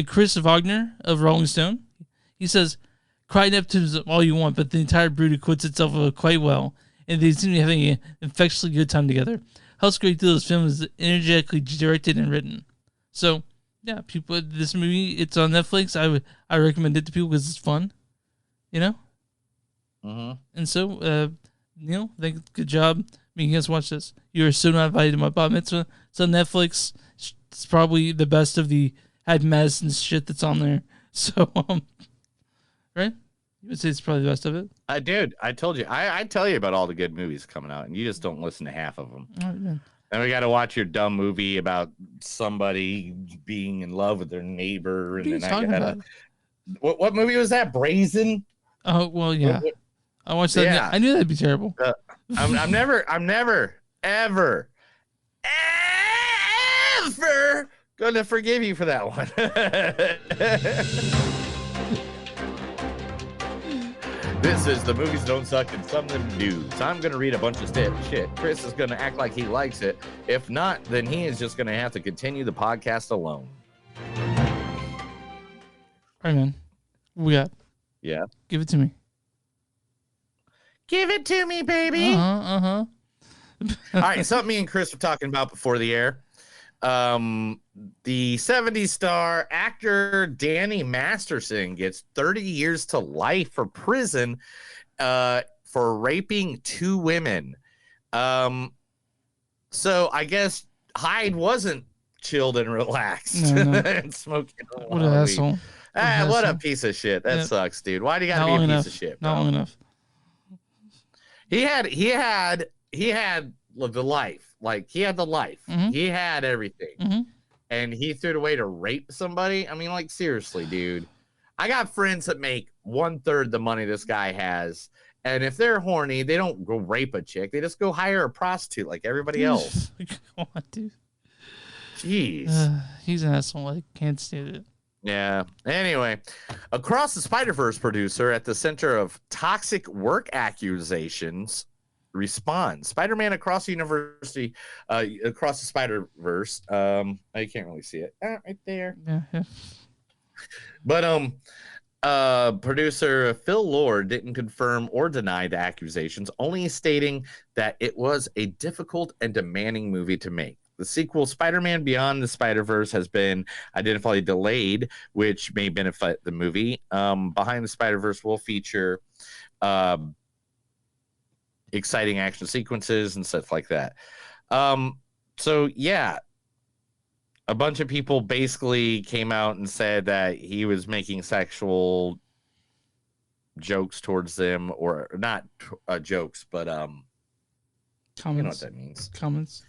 Chris Wagner of Rolling Stone. He says, "Cry Neptunes all you want, but the entire brood acquits itself quite well, and they seem to be having an infectiously good time together. House Great Deal this film is energetically directed and written." So, yeah, people, this movie, it's on Netflix. I recommend it to people because it's fun, you know. Mm-hmm. And so, Neil, good job making us watch this. You Are So Not Invited to My Bat Mitzvah. It's on Netflix. It's probably the best of the Happy Madison shit that's on there. So, right? You would say it's probably the best of it? Dude, I told you. I tell you about all the good movies coming out, and you just don't listen to half of them. All right, man. Then we got to watch your dumb movie about somebody being in love with their neighbor. And then I got what movie was that? Brazen? Oh, well, yeah. I watched that. Yeah. I knew that'd be terrible. I'm never, ever gonna forgive you for that one. This is The Movies Don't Suck and Some of Them Do. So I'm gonna read a bunch of shit. Chris is gonna act like he likes it. If not, then he is just gonna have to continue the podcast alone. All right, man. What we got? Yeah. Give it to me. Give it to me, baby. All right, something me and Chris were talking about before the air. The 70s star actor Danny Masterson gets 30 years to life for prison for raping 2 women. So I guess Hyde wasn't chilled and relaxed and smoking. What an asshole. What a piece of shit. That sucks, dude. Why do you gotta be a piece of shit, bro? Not long enough. He had the life. Like, he had the life. Mm-hmm. He had everything. And he threw it away to rape somebody? I mean, like, seriously, dude. I got friends that make 1/3 the money this guy has. And if they're horny, they don't go rape a chick. They just go hire a prostitute like everybody else. Come on, dude. Jeez. He's an asshole. I can't stand it. Yeah. Anyway, Across the Spider-Verse producer at the center of toxic work accusations responds. Spider-Man Across the University, Across the Spider-Verse. You can't really see it. Right there. Yeah. But producer Phil Lord didn't confirm or deny the accusations, only stating that it was a difficult and demanding movie to make. The sequel, Spider-Man Beyond the Spider-Verse, has been identified delayed, which may benefit the movie. Behind the Spider-Verse will feature exciting action sequences and stuff like that. So, yeah, a bunch of people basically came out and said that he was making sexual jokes towards them, or not jokes, but comments. You know what that means. Comments.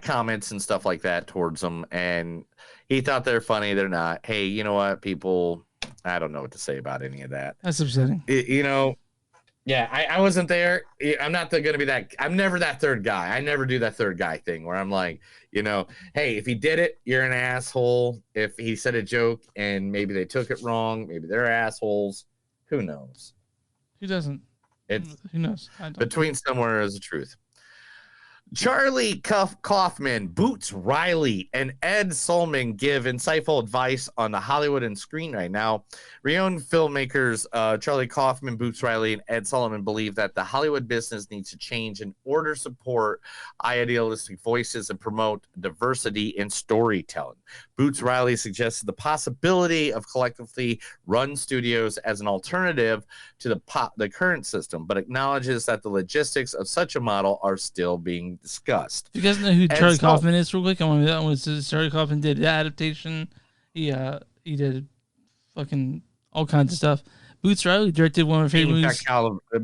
Comments and stuff like that towards them, and he thought they're funny. They're not. Hey, you know what, people? I don't know what to say about any of that. That's upsetting. Yeah, I wasn't there. I'm not going to be that. I'm never that third guy. I never do that third guy thing where I'm like, hey, if he did it, you're an asshole. If he said a joke and maybe they took it wrong, maybe they're assholes. Who knows? Who doesn't? Who knows? I don't. Between somewhere is the truth. Charlie Kaufman, Boots Riley, and Ed Solomon give insightful advice on the Hollywood and screen right now. Renowned filmmakers Charlie Kaufman, Boots Riley, and Ed Solomon believe that the Hollywood business needs to change in order to support idealistic voices and promote diversity in storytelling. Boots Riley suggested the possibility of collectively run studios as an alternative to the current system, but acknowledges that the logistics of such a model are still being discussed. Do you guys know who Charlie Kaufman is, real quick? I want that one. Charlie Kaufman did the adaptation. He did fucking all kinds of stuff. Boots Riley directed one of my favorite movies.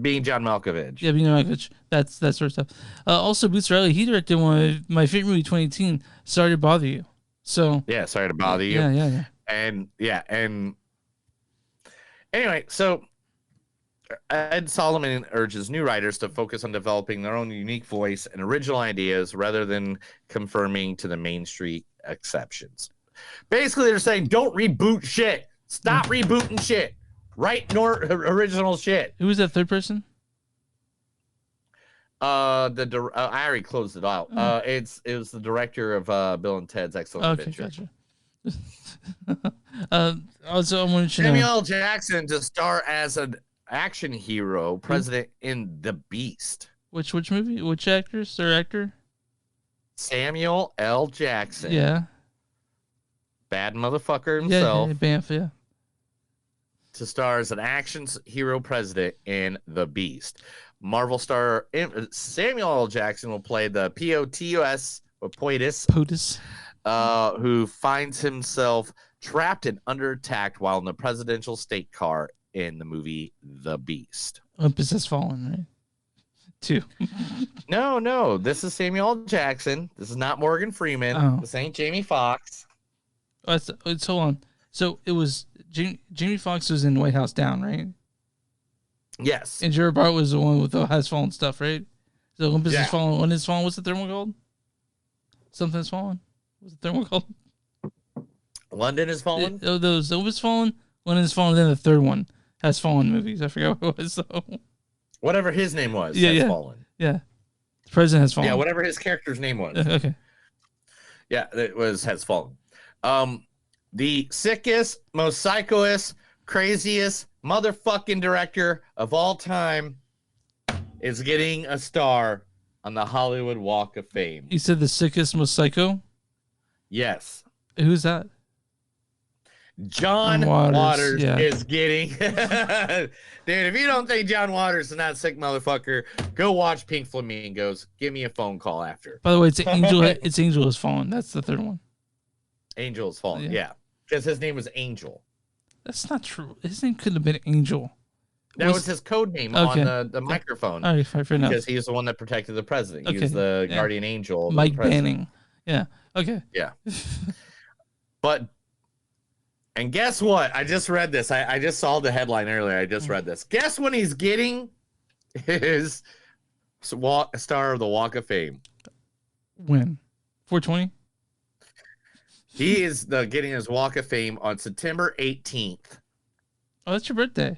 Being John Malkovich. Yeah, Being John Malkovich. That's that sort of stuff. Also, Boots Riley, he directed one of my favorite movie 2018, Sorry to Bother You. So yeah, Sorry to Bother You. Yeah. And anyway, so Ed Solomon urges new writers to focus on developing their own unique voice and original ideas rather than conforming to the mainstream exceptions. Basically, they're saying don't reboot shit. Stop rebooting shit. Write original shit. Who was that third person? I already closed it out. It was the director of Bill and Ted's Excellent Adventure. Gotcha. Also, I wanted to know Samuel L. Jackson to star as an action hero president in The Beast. Which movie? Which actress or actor? Samuel L. Jackson. Yeah. Bad motherfucker himself. Yeah, Banff, yeah. To star as an action hero president in The Beast. Marvel star Samuel L. Jackson will play the POTUS, or POTUS, who finds himself trapped and under attack while in the presidential state car in the movie The Beast. Olympus Has Fallen, right? 2. No. This is Samuel L. Jackson. This is not Morgan Freeman. Oh. This ain't Jamie Foxx. It's hold on. So it was Jamie Foxx was in White House Down, right? Yes. And Jurassic Park was the one with the has fallen stuff, right? So Olympus has fallen. One has fallen. What's the third one called? Something has fallen. What's the third one called? London has fallen. Those Olympus fallen. London has fallen. Then the third one has fallen. Movies. I forgot what it was. So. Whatever his name was. Yeah, has fallen. Yeah. The president has fallen. Yeah, whatever his character's name was. Okay. Yeah, it was has fallen. The sickest, most psychoest, craziest motherfucking director of all time is getting a star on the Hollywood Walk of Fame. You said the sickest, most psycho? Yes. Who's that? John Waters yeah. is getting... Dude, if you don't think John Waters is not a sick motherfucker, go watch Pink Flamingos. Give me a phone call after. By the way, it's Angel. It's Angel Has Fallen. That's the third one. Angel Has Fallen, yeah. Because his name was Angel. That's not true. His name couldn't have been Angel. That was his code name on the microphone. All right, fair enough. Because he's the one that protected the president. He was the guardian angel of Mike the president. Banning. Yeah. Okay. Yeah. And guess what? I just read this. I just saw the headline earlier. I just read this. Guess when he's getting his star of the Walk of Fame? When? 420? He is getting his Walk of Fame on September 18th. Oh, that's your birthday.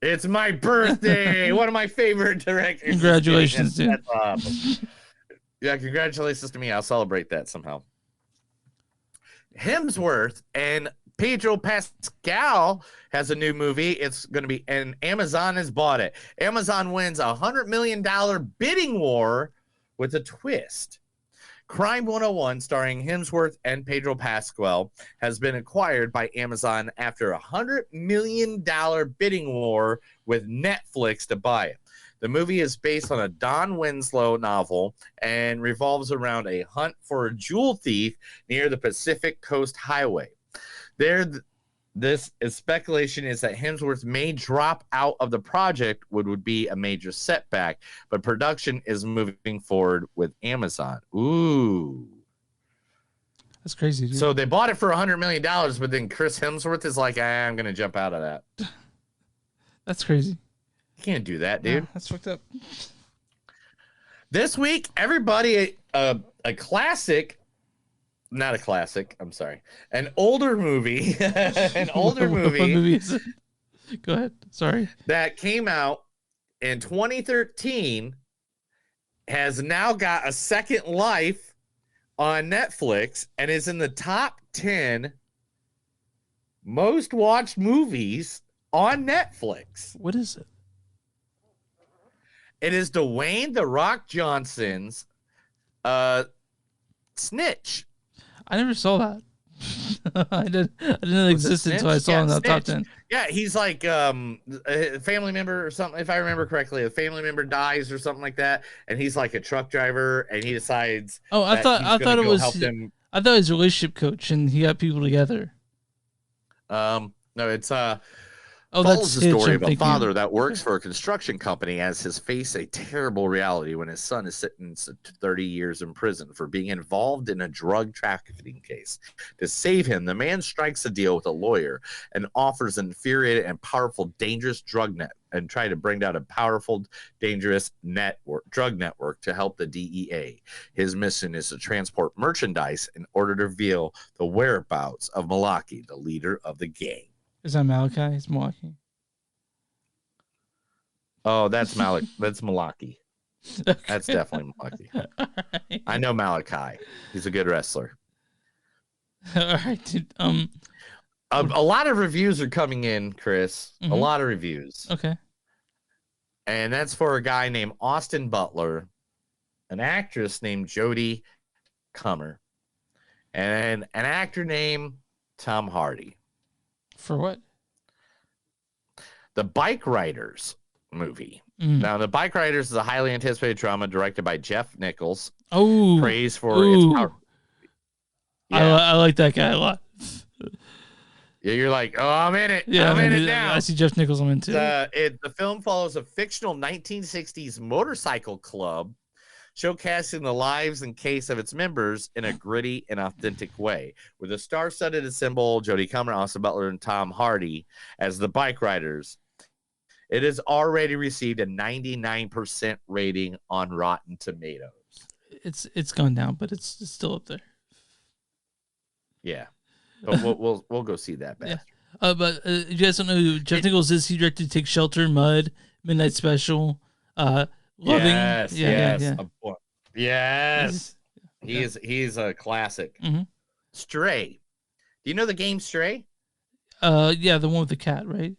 It's my birthday. One of my favorite directors. Congratulations, dude. That's awesome. Yeah, congratulations to me. I'll celebrate that somehow. Hemsworth and Pedro Pascal has a new movie. It's going to be, and Amazon has bought it. Amazon wins a $100 million bidding war with a twist. Crime 101, starring Hemsworth and Pedro Pascal, has been acquired by Amazon after a $100 million bidding war with Netflix to buy it. The movie is based on a Don Winslow novel and revolves around a hunt for a jewel thief near the Pacific Coast Highway. This is speculation is that Hemsworth may drop out of the project, which would be a major setback, but production is moving forward with Amazon. Ooh. That's crazy, dude. So they bought it for $100 million, but then Chris Hemsworth is like, I'm going to jump out of that. That's crazy. You can't do that, dude. No, that's fucked up. This week, everybody, a classic, not a classic, I'm sorry, an older movie, What movie is it? Go ahead. Sorry. That came out in 2013 has now got a second life on Netflix and is in the top 10 most watched movies on Netflix. What is it? It is Dwayne "The Rock" Johnson's Snitch. I never saw that. I didn't know it existed until I saw it in the top 10. Yeah, he's like a family member or something. If I remember correctly, a family member dies or something like that, and he's like a truck driver, and he decides. Oh, I thought it was. Help them. I thought it was a relationship coach, and he got people together. No, it's that's the story of a Hitch, father that works for a construction company as his face a terrible reality when his son is sitting 30 years in prison for being involved in a drug trafficking case. To save him, the man strikes a deal with a lawyer and offers an infuriating and powerful, dangerous drug net and try to bring down a powerful, dangerous drug network to help the DEA. His mission is to transport merchandise in order to reveal the whereabouts of Malachi, the leader of the gang. Is that Malachi? It's Malachi. Oh, that's Malachi. That's Malachi. That's definitely Malachi. Right. I know Malachi. He's a good wrestler. All right, dude. A lot of reviews are coming in, Chris. Mm-hmm. A lot of reviews. Okay. And that's for a guy named Austin Butler, an actress named Jodie Comer, and an actor named Tom Hardy. For what? The Bike Riders movie. Mm. Now, The Bike Riders is a highly anticipated drama directed by Jeff Nichols. Oh, praise for its power. Yeah. I like that guy a lot. Yeah, you're like, oh, I'm in it. Yeah, I'm in it now. I see Jeff Nichols. I'm into it. The film follows a fictional 1960s motorcycle club, showcasing the lives and case of its members in a gritty and authentic way. With a star-studded ensemble, Jodie Comer, Austin Butler, and Tom Hardy as the Bike Riders, It has already received a 99% rating on Rotten Tomatoes. It's gone down, but it's still up there. Yeah, but we'll go see that bastard. Yeah. But you guys don't know who Jeff Nichols is. He directed Take Shelter, Mud, Midnight Special, Loving. Yes, Yeah. yes. He's a classic. Mm-hmm. Stray. Do you know the game Stray? Yeah, the one with the cat, right?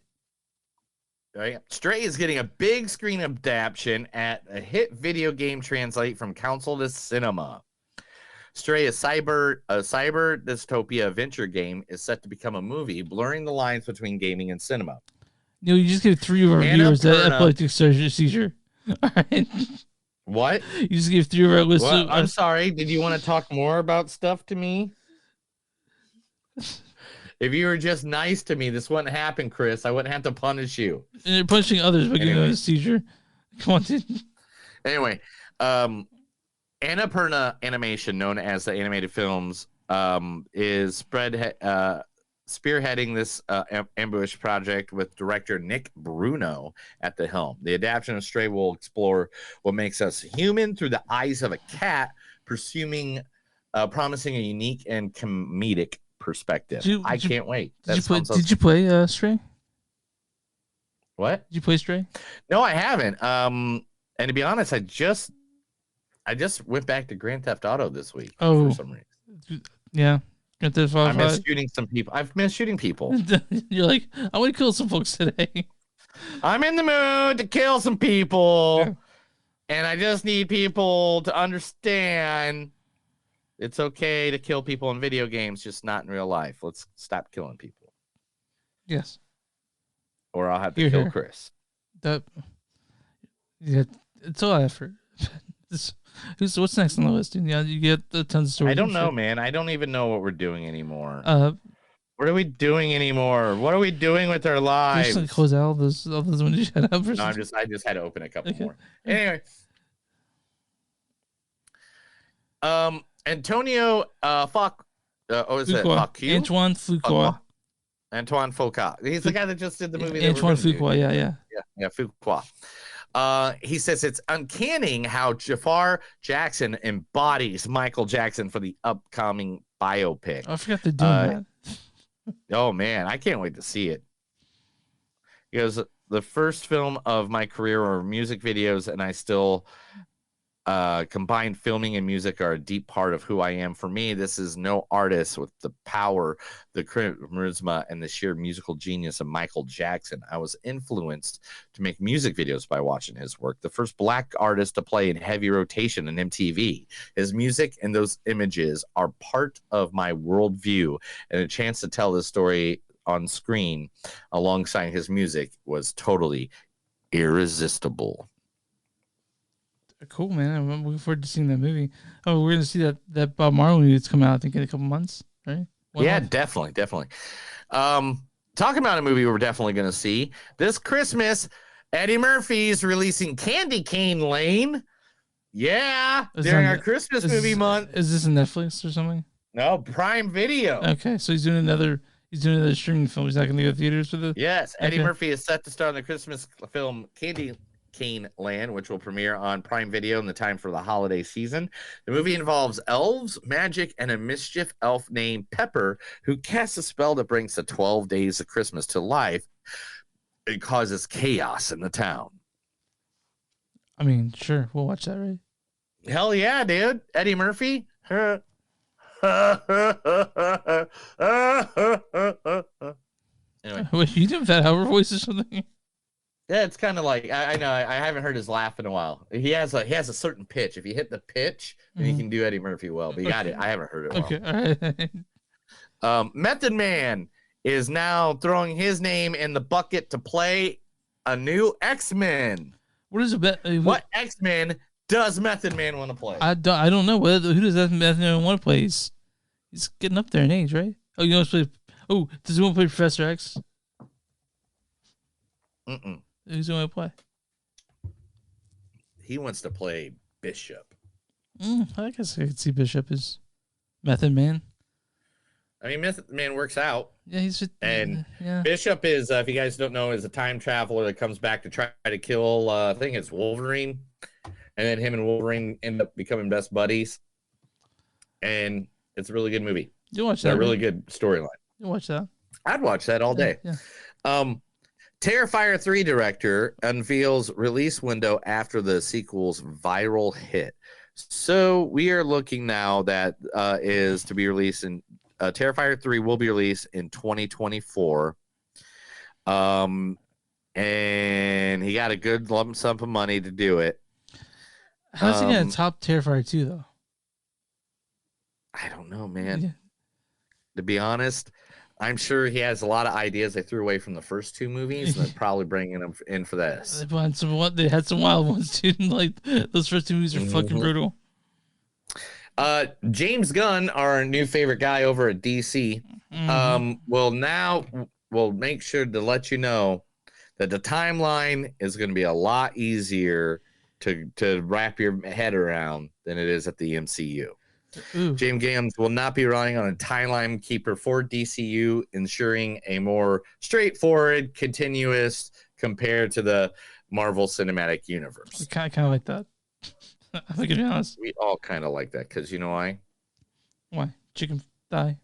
Right. Stray is getting a big screen adaptation at a hit video game translate from console to cinema. Stray, a cyber dystopia adventure game, is set to become a movie, blurring the lines between gaming and cinema. You just gave 3 of our viewers that epileptic seizure. All right. What? You just gave 3 of our listeners. I'm sorry. Did you want to talk more about stuff to me? If you were just nice to me, this wouldn't happen, Chris. I wouldn't have to punish you. And you're punishing others by giving them a seizure. Come on, dude. Anyway, Annapurna Animation, known as the Animated Films, is spearheading this ambush project with director Nick Bruno at the helm. The adaptation of Stray will explore what makes us human through the eyes of a cat, promising a unique and comedic perspective. I can't wait. Did you play Stray? What? Did you play Stray? No, I haven't. And to be honest, I just went back to Grand Theft Auto this week for some reason. Yeah. Grand Theft Auto. I miss shooting some people. I've missed shooting people. You're like, I want to kill some folks today. I'm in the mood to kill some people. And I just need people to understand it's okay to kill people in video games, just not in real life. Let's stop killing people. Yes. Or I'll have to kill Chris. Yeah, it's all effort. What's next on the list? Yeah, you get tons of stories. I don't know, man. I don't even know what we're doing anymore. What are we doing anymore? What are we doing with our lives? Just like close out all those when you shut up. No, I just had to open a couple more. Anyway. Antonio Antoine Fuqua. Antoine Fuqua. He's the guy that just did the movie. Antoine Fuqua, yeah, Fuqua. He says it's uncanny how Jafar Jackson embodies Michael Jackson for the upcoming biopic. I forgot to do that. Oh man, I can't wait to see it. He goes, the first film of my career were music videos, and I still combined filming and music are a deep part of who I am. For me, this is no artist with the power, the charisma, and the sheer musical genius of Michael Jackson. I was influenced to make music videos by watching his work. The first black artist to play in heavy rotation on MTV. His music and those images are part of my worldview, and a chance to tell this story on screen alongside his music was totally irresistible. Cool, man. I'm looking forward to seeing that movie. Oh, we're gonna see that Bob Marley movie that's coming out, I think, in a couple months, right? Definitely. Talking about a movie we're definitely gonna see this Christmas. Eddie Murphy's releasing Candy Cane Lane. Yeah, during our Christmas movie month. Is this a Netflix or something? No, Prime Video. Okay, so he's doing another streaming film. He's not gonna go to theaters for this. Yes, Eddie Murphy is set to star in the Christmas film Candy Cane Land, which will premiere on Prime Video in the time for the holiday season. The movie involves elves, magic, and a mischief elf named Pepper who casts a spell that brings the 12 days of Christmas to life. It causes chaos in the town. I mean, sure, we'll watch that, right? Hell yeah, dude. Eddie Murphy. Anyway. Wait, you did Fat Albert voice or something? Yeah, it's kind of like I know I haven't heard his laugh in a while. He has a certain pitch. If you hit the pitch, then you can do Eddie Murphy well. But you got it. I haven't heard it well. Okay, all right. Method Man is now throwing his name in the bucket to play a new X-Men. What is it? What X-Men does Method Man want to play? I don't know. Who does that Method Man want to play? He's getting up there in age, right? Oh, you want to play? Oh, does he want to play Professor X? Mm-mm. Who's going to play? He wants to play Bishop. I guess I could see Bishop as Method Man. I mean, Method Man works out. Yeah, he's just, and yeah. Bishop is, if you guys don't know, is a time traveler that comes back to try to kill. I think it's Wolverine, and then him and Wolverine end up becoming best buddies. And it's a really good movie. You watch that? A really good storyline. You watch that? I'd watch that all day. Yeah. Terrifier 3 director unveils release window after the sequel's viral hit. So we are looking now that is to be released in Terrifier 3 will be released in 2024. And he got a good lump sum of money to do it. How's he gonna top Terrifier 2 though? I don't know, man. Yeah. To be honest, I'm sure he has a lot of ideas they threw away from the first 2 movies, and they're probably bringing them in for this. They had some wild ones, dude. Like those first 2 movies are fucking brutal. James Gunn, our new favorite guy over at DC, will make sure to let you know that the timeline is going to be a lot easier to wrap your head around than it is at the MCU. Ooh. James Gunn will not be relying on a timeline keeper for DCU, ensuring a more straightforward, continuous compared to the Marvel Cinematic Universe. I kind of like that. I'm gonna be honest. We all kind of like that because you know why? Why? Chicken thigh.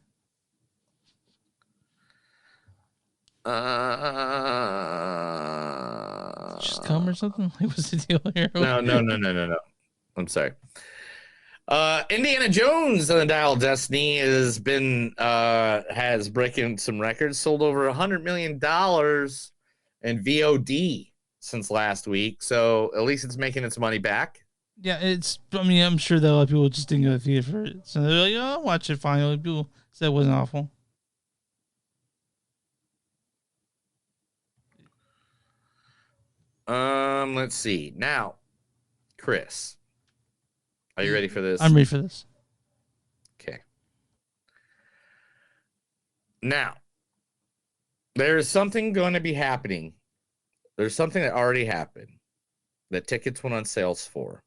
Just come or something? Like, what's the deal here? No. I'm sorry. Indiana Jones and the Dial of Destiny has breaking some records, sold over $100 million in VOD since last week. So at least it's making its money back. Yeah, I'm sure that a lot of people just didn't go to the theater for it. So they're like, I'll watch it finally. People said it wasn't awful. Let's see. Now, Chris, are you ready for this? I'm ready for this. Okay. Now, there is something going to be happening. There's something that already happened that tickets went on sales for.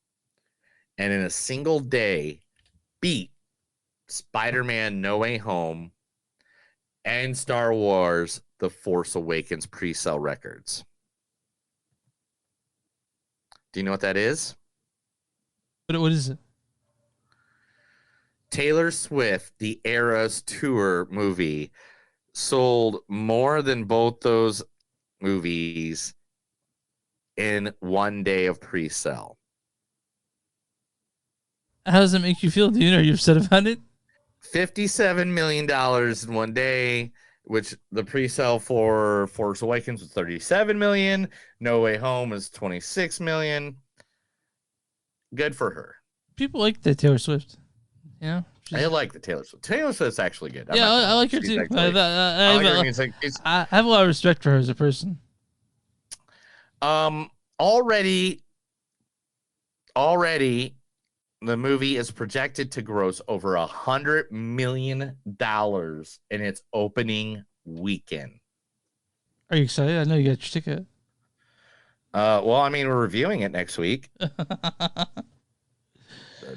And in a single day, beat Spider-Man No Way Home and Star Wars The Force Awakens pre-sale records. Do you know what that is? What is it? Taylor Swift, the Eras Tour movie, sold more than both those movies in one day of pre-sale. How does it make you feel, dude? Are you upset about it? $57 million in one day, which the pre-sale for Force Awakens was $37 million. No Way Home is $26 million. Good for her. People like the Taylor Swift. Yeah, I like the Taylor Swift. Taylor Swift's actually good. I like her too. I like her music. I have a lot of respect for her as a person. Already, the movie is projected to gross over $100 million in its opening weekend. Are you excited? I know you got your ticket. Well, I mean, we're reviewing it next week.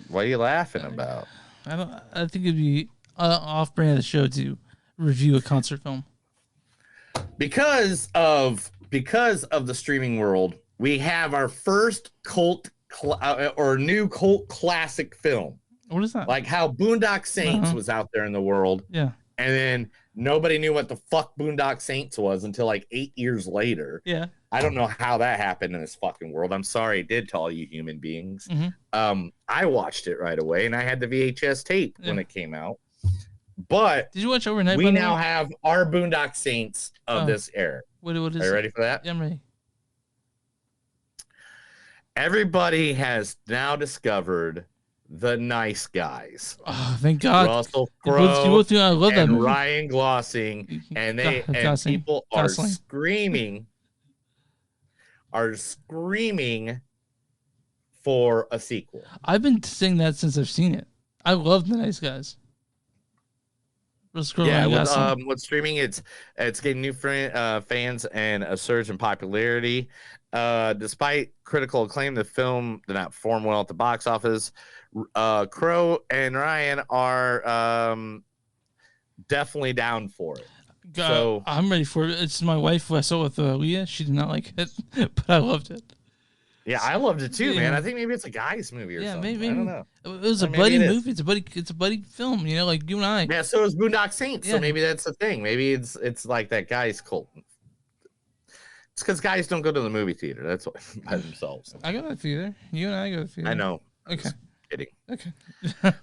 What are you laughing about? I think it'd be off-brand of the show to review a concert film. Because of the streaming world, we have our first new cult classic film. What is that? Like how Boondock Saints was out there in the world. Yeah. And then nobody knew what the fuck Boondock Saints was until like 8 years later. Yeah. I don't know how that happened in this fucking world. I'm sorry it did to all you human beings. Mm-hmm. I watched it right away, and I had the VHS tape when it came out. But did you watch Overnight? We now have our Boondock Saints of this era. What is Are you ready for that? Yeah, I'm ready. Everybody has now discovered the Nice Guys. Oh, thank God! Russell Crowe I love that and movie. Ryan Gosling, and people are screaming for a sequel. I've been saying that since I've seen it. I love the Nice Guys. With streaming, it's getting new fans and a surge in popularity. Despite critical acclaim, the film did not perform well at the box office. Crowe and Ryan are definitely down for it. So I'm ready for it. It's my wife who I saw with Leah. She did not like it, but I loved it. Yeah, I loved it too, man. I think maybe it's a guy's movie or something. Maybe I don't know. It was a buddy movie. It's a buddy film. You know, like you and I. Yeah, so is Boondock Saints. So maybe that's the thing. Maybe it's like that guy's cult. It's because guys don't go to the movie theater. That's what by themselves. I go to the theater. You and I go to the theater. I know. Okay. Just kidding. Okay.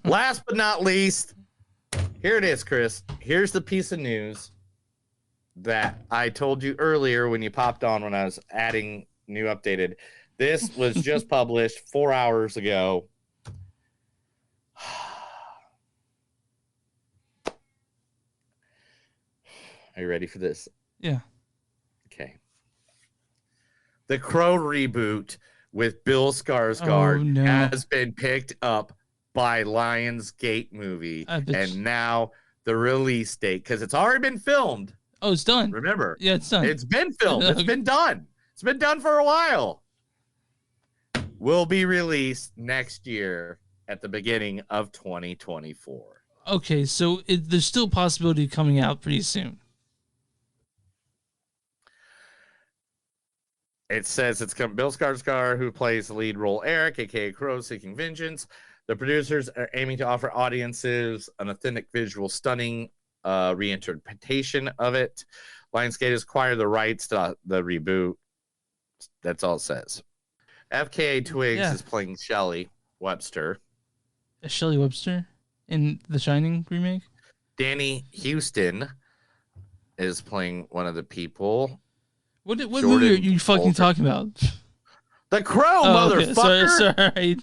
Last but not least, here it is, Chris. Here's the piece of news that I told you earlier when you popped on when I was adding new updated. This was just published 4 hours ago. Are you ready for this? Yeah. Okay. The Crow reboot with Bill Skarsgård has been picked up by Lionsgate Movie, and now the release date, because it's already been filmed. Oh, it's done. Remember? Yeah, it's done. It's been filmed. It's been done. It's been done for a while. Will be released next year at the beginning of 2024. Okay, so there's still a possibility of coming out pretty soon. It says it's Bill Skarsgård, who plays the lead role Eric, aka Crow, seeking vengeance. The producers are aiming to offer audiences an authentic visual, stunning reinterpretation of it. Lionsgate has acquired the rights to the reboot. That's all it says. FKA Twigs is playing Shelley Webster. Shelley Webster in The Shining remake? Danny Houston is playing one of the people. What movie are you fucking talking about? The Crow, motherfucker! Sorry.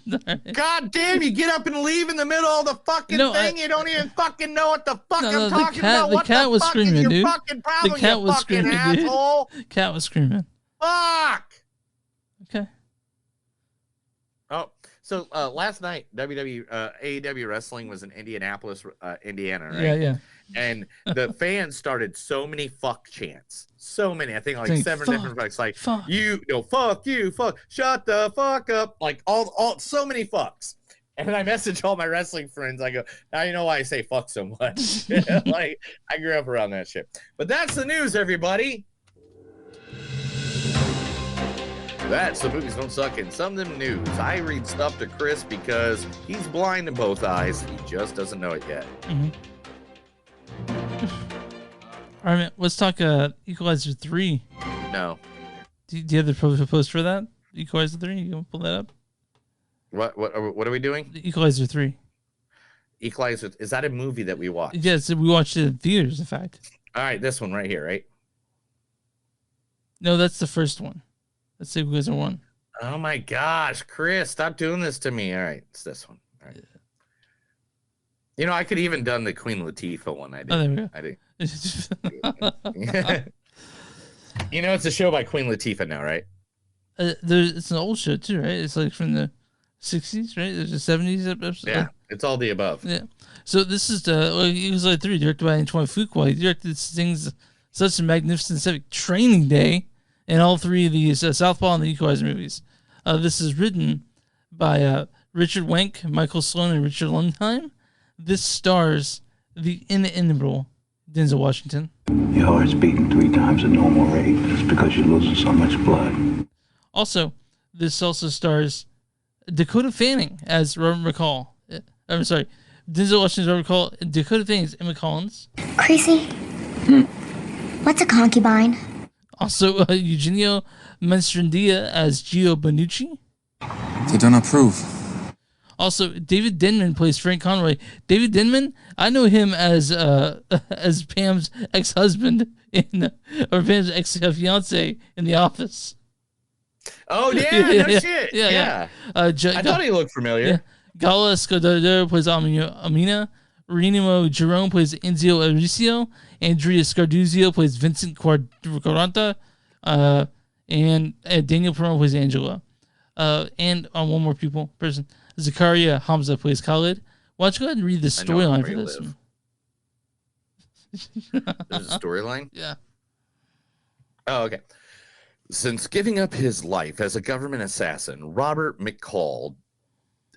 God damn, you get up and leave in the middle of the fucking thing. You don't even fucking know what the fuck I'm talking about. The what cat the was fuck screaming, is your dude. fucking problem, The cat you was fucking screaming, asshole? dude. Cat was screaming. Fuck! Okay. Oh, so last night, AEW Wrestling was in Indianapolis, Indiana, right? Yeah. And the fans started so many fuck chants. So many. I think like seven different fucks. Like, fuck you, fuck, shut the fuck up. Like, all so many fucks. And I message all my wrestling friends. I go, now you know why I say fuck so much. Like, I grew up around that shit. But that's the news, everybody. That's the movies don't suck in some of them news. I read stuff to Chris because he's blind in both eyes. He just doesn't know it yet. Mm-hmm. All right, man, let's talk Equalizer 3. No. Do you have the post for that? Equalizer 3? You want to pull that up? What are we doing? The Equalizer 3. Equalizer, is that a movie that we watched? Yes, we watched it in theaters, in fact. All right, this one right here, right? No, that's the first one. That's Equalizer 1. Oh my gosh, Chris, stop doing this to me. All right, it's this one. All right. You know, I could even done the Queen Latifah one. I did. Oh, there we go. I did. You know, it's a show by Queen Latifah now, right? It's an old show too, right? It's like from the 60s, right? There's a 70s episode. Yeah, it's all the above. Yeah. So this is Equalizer 3, directed by Antoine Fuqua. He directed things such a magnificent civic training day, and all three of these Southpaw and the Equalizer movies. This is written by Richard Wenk, Michael Sloan, and Richard Lundheim. This stars the inimitable Denzel Washington. Your heart's beating 3 times at normal rate. That's because you're losing so much blood. Also, this also stars Dakota Fanning as Robert McCall. I'm sorry, Denzel Washington's Robert McCall. Dakota Fanning is Emma Collins. Crazy. What's a concubine? Also, Eugenio Mastrandia as Gio Bonucci. They don't approve. Also, David Denman plays Frank Conroy. David Denman, I know him as Pam's ex-husband or Pam's ex-fiance in The Office. Oh yeah, no shit. Yeah. I thought he looked familiar. Yeah. Gala Scodero plays Amina. Renimo Jerome plays Enzio Aricio. Andrea Scarduzio plays Vincent Quaranta. And Daniel Perron plays Angela. And one more person. Zakaria Hamza plays Khalid. Why don't you go ahead and read the storyline for this one? There's a storyline? Yeah. Oh, okay. Since giving up his life as a government assassin, Robert McCall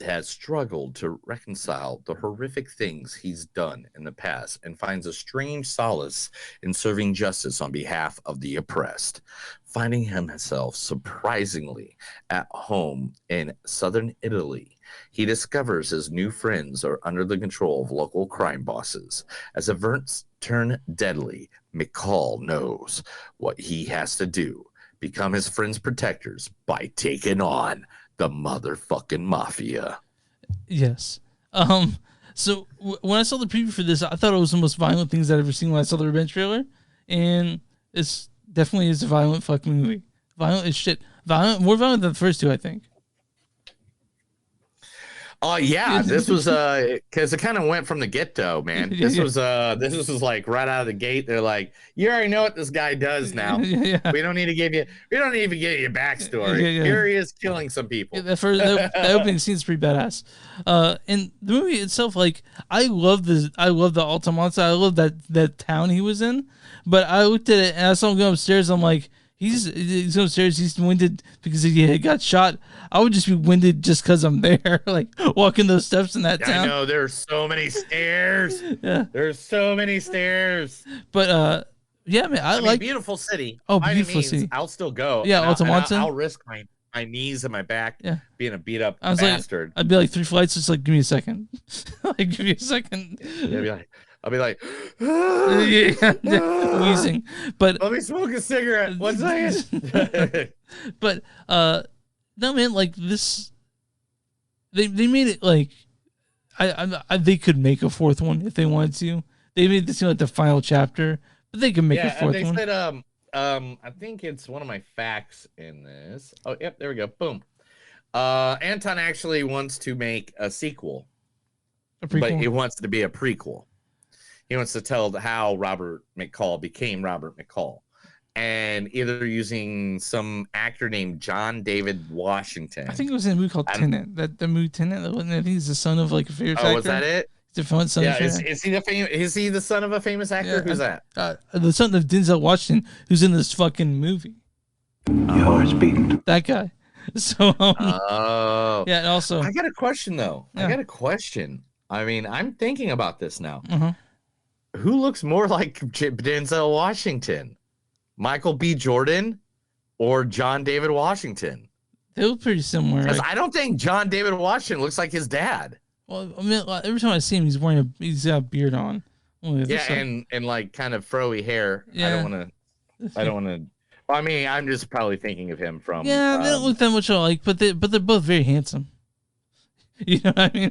has struggled to reconcile the horrific things he's done in the past and finds a strange solace in serving justice on behalf of the oppressed. Finding himself surprisingly at home in southern Italy, he discovers his new friends are under the control of local crime bosses. As events turn deadly, McCall knows what he has to do: become his friends' protectors by taking on the motherfucking mafia. Yes. So when I saw the preview for this, I thought it was the most violent things I'd ever seen when I saw the Revenge trailer, and it's definitely is a violent fucking movie. Violent as shit. Violent, more violent than the first two, I think. Oh yeah, this was because it kind of went from the get-go, man. This was like right out of the gate. They're like, you already know what this guy does now. We don't need to give you backstory. Here he is killing some people. The opening scene is pretty badass. And the movie itself, like, I love the Altamonte. I love that town he was in. But I looked at it and I saw him go upstairs. I'm like, he's upstairs. He's winded because he got shot. I would just be winded just because I'm there, like walking those steps in that town. I know there's so many stairs. Yeah, there's so many stairs. But yeah, man, I like beautiful city. Oh, By beautiful means, city. I'll still go. Yeah, Altamonte. I'll risk my knees and my back being a beat up bastard. I'd be like 3 flights, just like give me a second. Like give me a second. I'll be like wheezing. But let me smoke a cigarette. 1 second. But no, man, like this, they made it like I they could make a fourth one if they wanted to. They made this like the final chapter, but they could make a fourth one. They said I think it's one of my facts in this. Oh, yep, there we go. Boom. Anton actually wants to make a sequel, but he wants it to be a prequel. He wants to tell how Robert McCall became Robert McCall, and either using some actor named John David Washington. I think it was in a movie called Tenet. The movie Tenet. I think he's the son of like a famous actor. Oh, was that it? Is he the son of a famous actor? Yeah, Who's that? The son of Denzel Washington, who's in this fucking movie. Your heart's beating. That guy. So. Yeah. And also, I got a question though. Yeah. I got a question. I mean, I'm thinking about this now. Uh-huh. Who looks more like Denzel Washington? Michael B. Jordan or John David Washington? They look pretty similar. Because I don't think John David Washington looks like his dad. Well, I mean, every time I see him, he's got a beard on. And like kind of froey hair. Yeah. I don't want to. Well, I mean, I'm just probably thinking of him from. Yeah, they don't look that much alike, but they're both very handsome. You know what I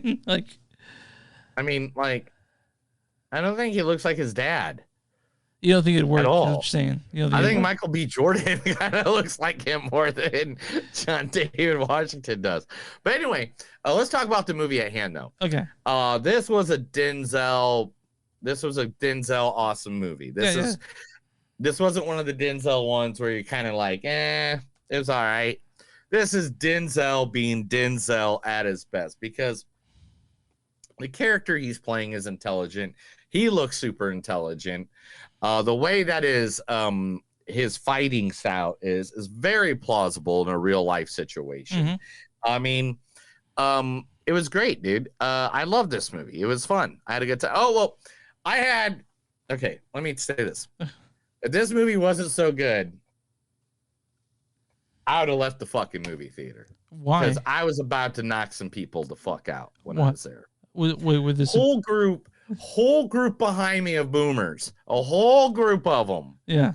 mean? Like, I don't think he looks like his dad. You don't think it'd work at all? What you're saying. I think Michael B. Jordan kind of looks like him more than John David Washington does. But anyway, let's talk about the movie at hand, though. Okay. This was a Denzel awesome movie. This wasn't one of the Denzel ones where you're kind of like, it was all right. This is Denzel being Denzel at his best because the character he's playing is intelligent. He looks super intelligent. The way that his fighting style is very plausible in a real life situation. Mm-hmm. I mean, it was great, dude. I love this movie. It was fun. I had a good time. Oh, well, okay, let me say this. If this movie wasn't so good, I would have left the fucking movie theater. Why? Because I was about to knock some people the fuck out when I was there. With this whole group behind me of boomers, a whole group of them. Yeah.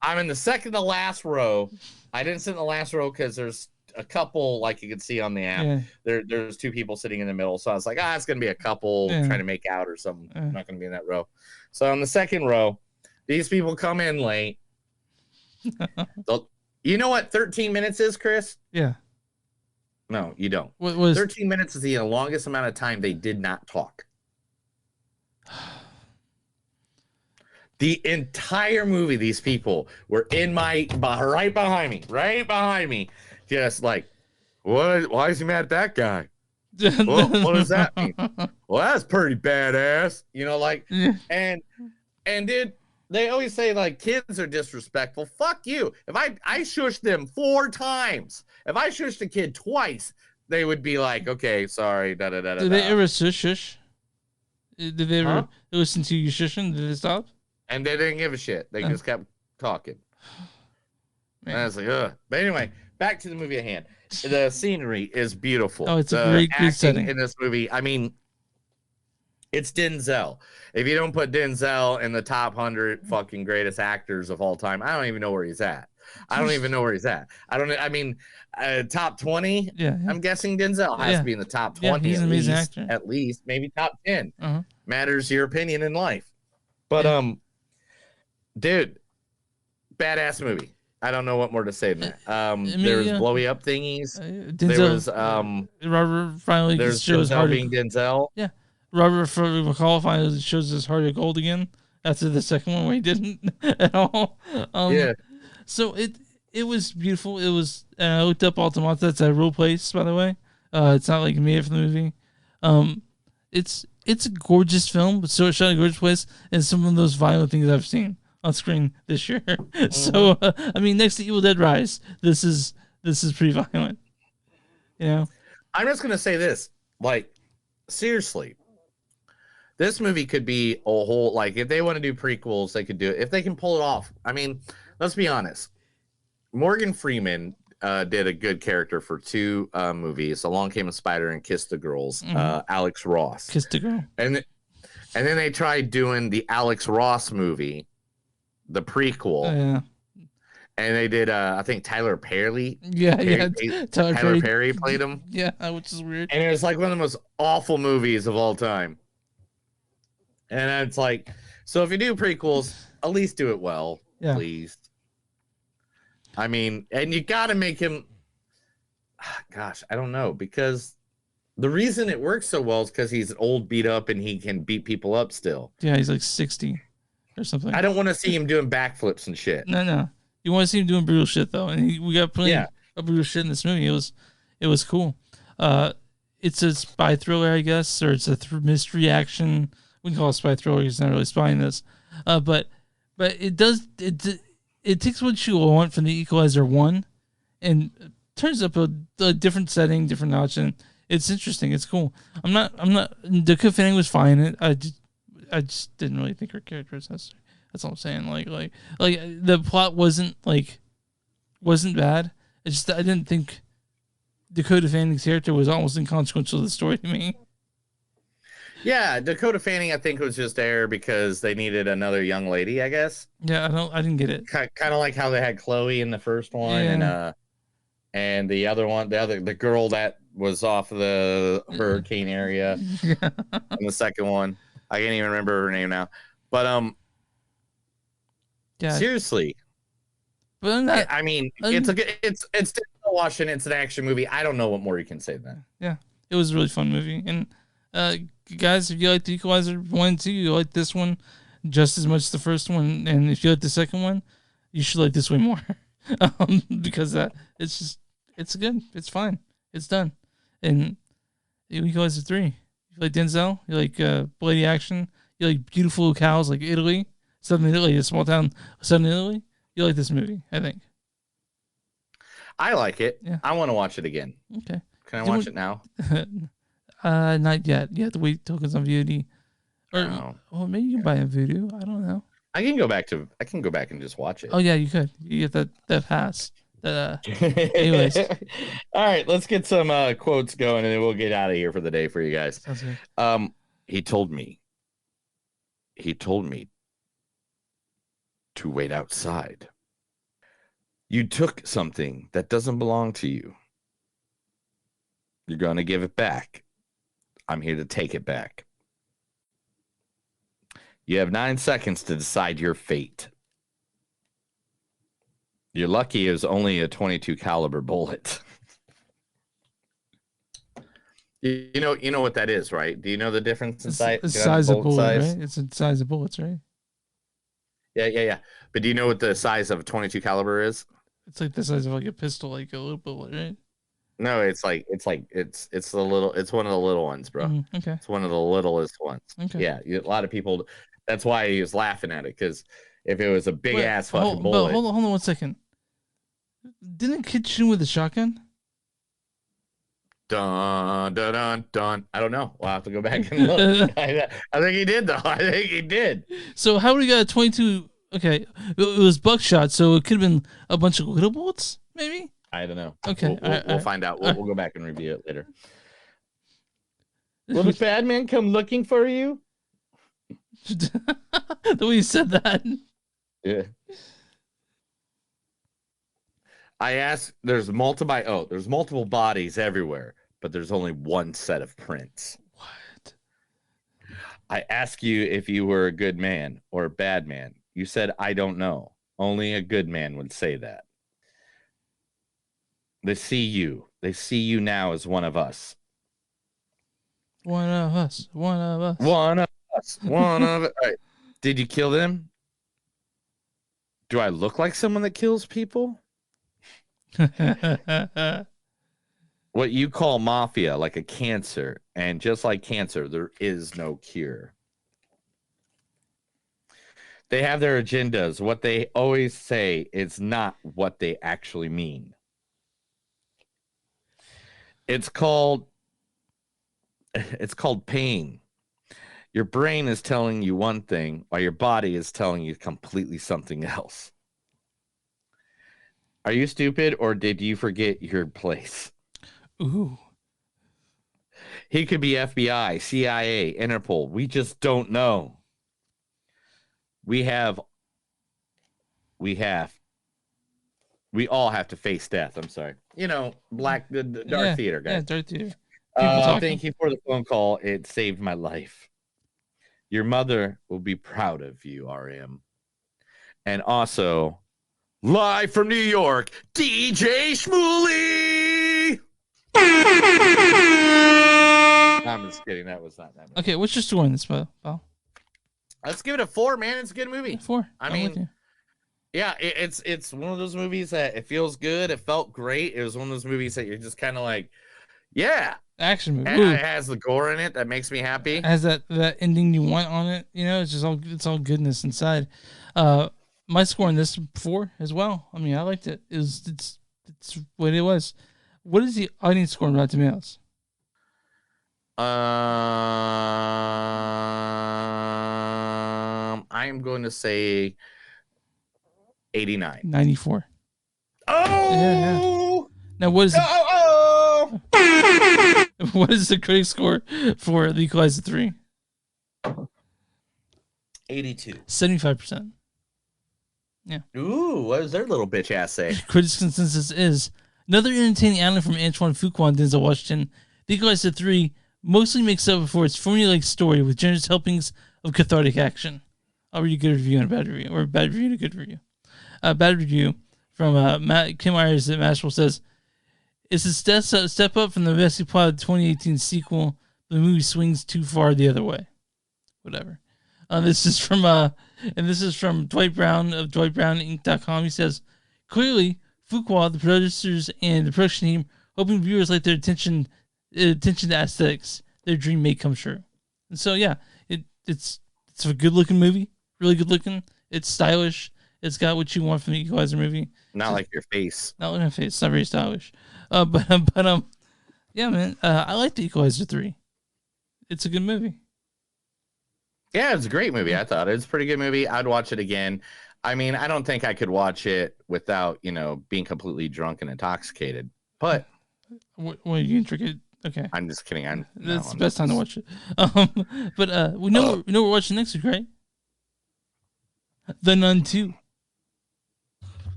I'm in the second to last row. I didn't sit in the last row because there's a couple, like you can see on the app. Yeah. There's two people sitting in the middle. So I was like, it's going to be a couple trying to make out or something. I'm not going to be in that row. So on the second row, these people come in late. You know what 13 minutes is, Chris? Yeah. No, you don't. 13 minutes is the longest amount of time they did not talk. The entire movie, these people were right behind me, just like, what? Why is he mad at that guy? What does that mean? Well, that's pretty badass, and dude, they always say like kids are disrespectful. Fuck you. If I shushed them 4 times, if I shushed a kid twice, they would be like, okay, sorry, da da da da. Did they ever shush? Did they ever listen to you shushing? Did it stop? And they didn't give a shit. They just kept talking. And I was like, ugh. But anyway, back to the movie at hand. The scenery is beautiful. Oh, it's the a great setting in this movie. I mean, it's Denzel. If you don't put Denzel in the top 100 fucking greatest actors of all time, I don't even know where he's at. I mean, top 20. Yeah. I'm guessing Denzel has to be in the top 20 he's an amazing actor. at least, maybe top 10. Uh-huh. Matters your opinion in life. But dude, badass movie. I don't know what more to say than that. There was blowy up thingies. Denzel, there was Robert finally shows Denzel heart being Denzel. Yeah, Robert McCall finally shows his heart of gold again after the second one where he didn't at all. Yeah. So it was beautiful. It was. I looked up Altamont. That's a real place, by the way. It's not like made for the movie. It's a gorgeous film, but so it's shot in a gorgeous place, and some of those violent things I've seen on screen this year. So I mean, next to Evil Dead Rise, this is pretty violent. You know, I'm just gonna say this, like, seriously, this movie could be a whole, like, if they want to do prequels, they could do it if they can pull it off. I mean, let's be honest. Morgan Freeman did a good character for two movies: Along Came a Spider and Kiss the Girls. Alex Ross, Kiss the Girl, and then they tried doing the Alex Ross movie, the prequel. Yeah. And they did, I think Tyler Perry. Tyler Perry played him. Yeah, which is weird. And it was like one of the most awful movies of all time. And it's like, so if you do prequels, at least do it well, please. I mean, and you got to make him, gosh, I don't know, because the reason it works so well is because he's old, beat up, and he can beat people up still. Yeah, he's like 60 or something. I don't want to see him doing backflips and shit. No. You want to see him doing brutal shit though, and we got plenty of brutal shit in this movie. It was cool. It's a spy thriller, I guess, or it's a mystery action. We can call it a spy thriller. It's not really spying this, but it takes what you want from the Equalizer 1 and turns up a different setting, different notch, and it's interesting. It's cool. I'm not. Dakota Fanning was fine. I just didn't really think her character was necessary. That's all I'm saying. Like the plot wasn't bad. It's just that I didn't think Dakota Fanning's character was almost inconsequential to the story to me. Yeah, Dakota Fanning, I think, was just there because they needed another young lady, I guess. Yeah, I didn't get it. Kind of like how they had Chloe in the first one, and the other one, the girl that was off the hurricane area in the second one. I can't even remember her name now, but seriously. But I mean, it's Denzel Washington. It's an action movie. I don't know what more you can say than that. Yeah, it was a really fun movie, and guys, if you like the Equalizer 1 and 2, you like this one just as much as the first one, and if you like the second one, you should like this way more, because it's good, it's fine, it's done. And Equalizer 3, you like Denzel, you like bloody action, you like beautiful locales like Italy, Southern Italy, a small town, Southern Italy, you like this movie, I think. I like it. Yeah. I want to watch it again. Okay. Can I watch it now? Not yet. You have to wait till it's on VOD. Or maybe you can buy a Vudu. I don't know. I can go back and just watch it. Oh yeah, you could. You get that pass. Anyways. All right, let's get some quotes going, and then we'll get out of here for the day for you guys. Sounds good. He told me to wait outside. You took something that doesn't belong to you. You're going to give it back. I'm here to take it back. You have 9 seconds to decide your fate. You're lucky it was only a .22 caliber bullet. You know what that is, right? Do you know the difference in size? The size of bullet, right? It's the size of bullets, right? Yeah. But do you know what the size of a .22 caliber is? It's like the size of like a pistol, like a little bullet, right? No, it's one of the little ones, bro. Okay. It's one of the littlest ones. Okay. Yeah, a lot of people. That's why he was laughing at it, because if it was a big ass fucking bullet. But hold on 1 second. Didn't a kid shoot him with a shotgun? Dun, dun, dun, dun. I don't know. We'll have to go back and look. I think he did, though. I think he did. So how would he got 22? Okay, it was buckshot, so it could have been a bunch of little bullets, maybe. I don't know. Okay, We'll find out. We'll go back and review it later. Will the bad man come looking for you? The way you said that. Yeah. I asked, there's multiple bodies everywhere, but there's only one set of prints. What? I ask you if you were a good man or a bad man. You said, I don't know. Only a good man would say that. They see you. They see you now as one of us. One of us. One of us. One of us. One of us. All right. Did you kill them? Do I look like someone that kills people? What you call mafia, like a cancer, and just like cancer, there is no cure. They have their agendas. What they always say is not what they actually mean. It's called pain. Your brain is telling you one thing while your body is telling you completely something else. Are you stupid or did you forget your place? Ooh. He could be FBI, CIA, Interpol. We just don't know. We all have to face death. I'm sorry. You know, Dark Theater, guys. Yeah, Dark Theater. Thank you for the phone call. It saved my life. Your mother will be proud of you, RM. And also, live from New York, DJ Shmooly. I'm just kidding. That was not that much. Okay, what's your score on this, pal? Let's give it a 4, man. It's a good movie. 4. I mean, yeah, it's one of those movies that it feels good. It felt great. It was one of those movies that you're just kind of like, yeah. Action movie. And it has the gore in it that makes me happy. It has that ending you want on it. You know, it's all goodness inside. My score on this 4 as well. I mean, I liked it. It's what it was. What is the audience score on Rotten Tomatoes? I'm going to say 89. 94. Oh! Yeah. Now, what is what is the critic score for The Equalizer 3? 82. 75%. Yeah. Ooh, what does their little bitch ass say? Critics' consensus is another entertaining outing from Antoine Fuqua and Denzel Washington. The Equalizer 3 mostly makes up for its formulaic story with generous helpings of cathartic action. I'll read a good review and a bad review, or a bad review and a good review. Bad review from Kim Myers at Mashable says, it's a step up from the messy plot of the 2018 sequel. The movie swings too far the other way. Whatever. This is from Dwight Brown of DwightBrownInc.com. He says, clearly, Fuqua, the producers, and the production team hoping viewers like their attention to aesthetics. Their dream may come true. And so, yeah, it's a good-looking movie. Really good looking. It's stylish. It's got what you want from the Equalizer movie. Not like your face. Not like my face. It's not very stylish. But yeah, man. I like the Equalizer 3. It's a good movie. Yeah, it's a great movie. I thought it's a pretty good movie. I'd watch it again. I mean, I don't think I could watch it without, being completely drunk and intoxicated. But what are you intricate? Okay. I'm just kidding. That's the best time to watch it. But we know we're watching next week, right? The Nun 2.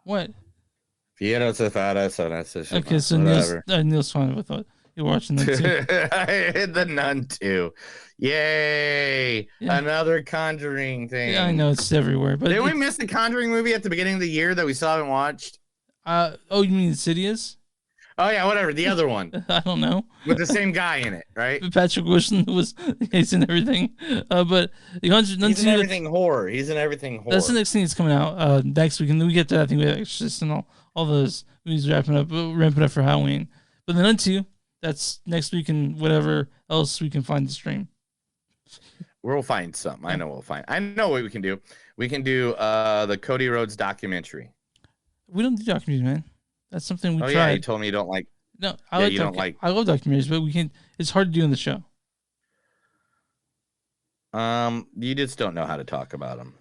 What? Okay, so Neil's fine with it. You're watching that too. The Nun 2. Yay! Yeah. Another Conjuring thing. Yeah, I know it's everywhere. But didn't we miss the Conjuring movie at the beginning of the year that we still haven't watched? Oh, you mean Insidious? Oh yeah, whatever. The other one. I don't know. With the same guy in it, right? Patrick Wilson he's in everything. But he's in everything horror. He's in everything horror. That's the next thing that's coming out next week, and then we get to that thing with Exorcist and all those movies ramping up for Halloween. But the Nun 2, that's next week, and whatever else we can find to stream. We'll find something. I know what we can do. We can do the Cody Rhodes documentary. We don't do documentaries, man. That's something we tried. Yeah, you told me you don't like. No, I love documentaries, but we can. It's hard to do in the show. You just don't know how to talk about them.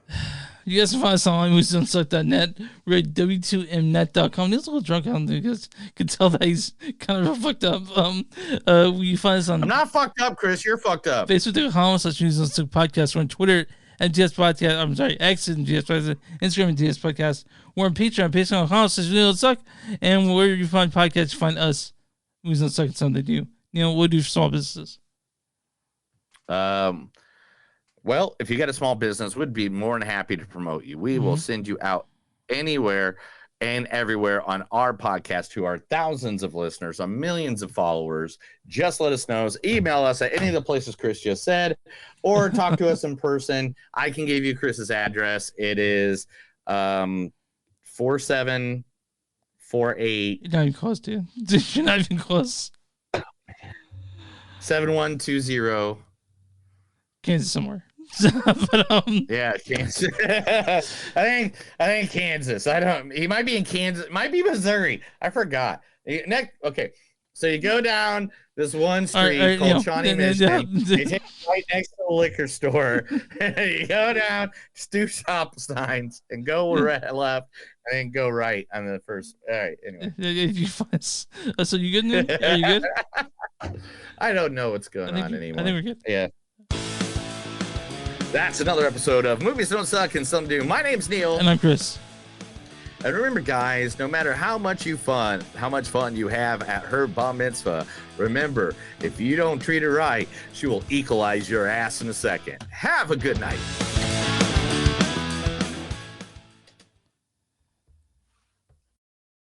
You guys can find us on moviesdon'tsuck.net. We're at w2mnet.com. He's a little drunk. I don't think you guys can tell that he's kind of fucked up. We find us on. I'm not fucked up, Chris. You're fucked up. Facebook.com/moviesdon'tsuck podcast. We're on Twitter at GS Podcast. I'm sorry, X and GS Podcast. Instagram and GS Podcast. We're on Patreon. Patreon.com/moviesdon'tsuck. And where you find podcasts, you find us. Movies Don't Suck. It's something they do. What do you do for small businesses? Well, if you got a small business, we'd be more than happy to promote you. We will send you out anywhere and everywhere on our podcast to our thousands of listeners, on millions of followers. Just let us know. Email us at any of the places Chris just said, or talk to us in person. I can give you Chris's address. It is 4748. You're not even close, dude. You're not even close. 7120. Kansas somewhere. But, yeah, Kansas. I think Kansas. He might be in Kansas. Might be Missouri. I forgot. Okay, so you go down this one street called Shawnee Mission. You take right next to the liquor store. You go down, two stop signs, and go left, and then go right on the first. All right. Anyway, if you find, so you good? Now? Are you good? I don't know what's going on anymore. I think we're good. Yeah. That's another episode of Movies Don't Suck and Some Do. My name's Neil. And I'm Chris. And remember, guys, no matter how much fun you have at her bar mitzvah, remember, if you don't treat her right, she will equalize your ass in a second. Have a good night.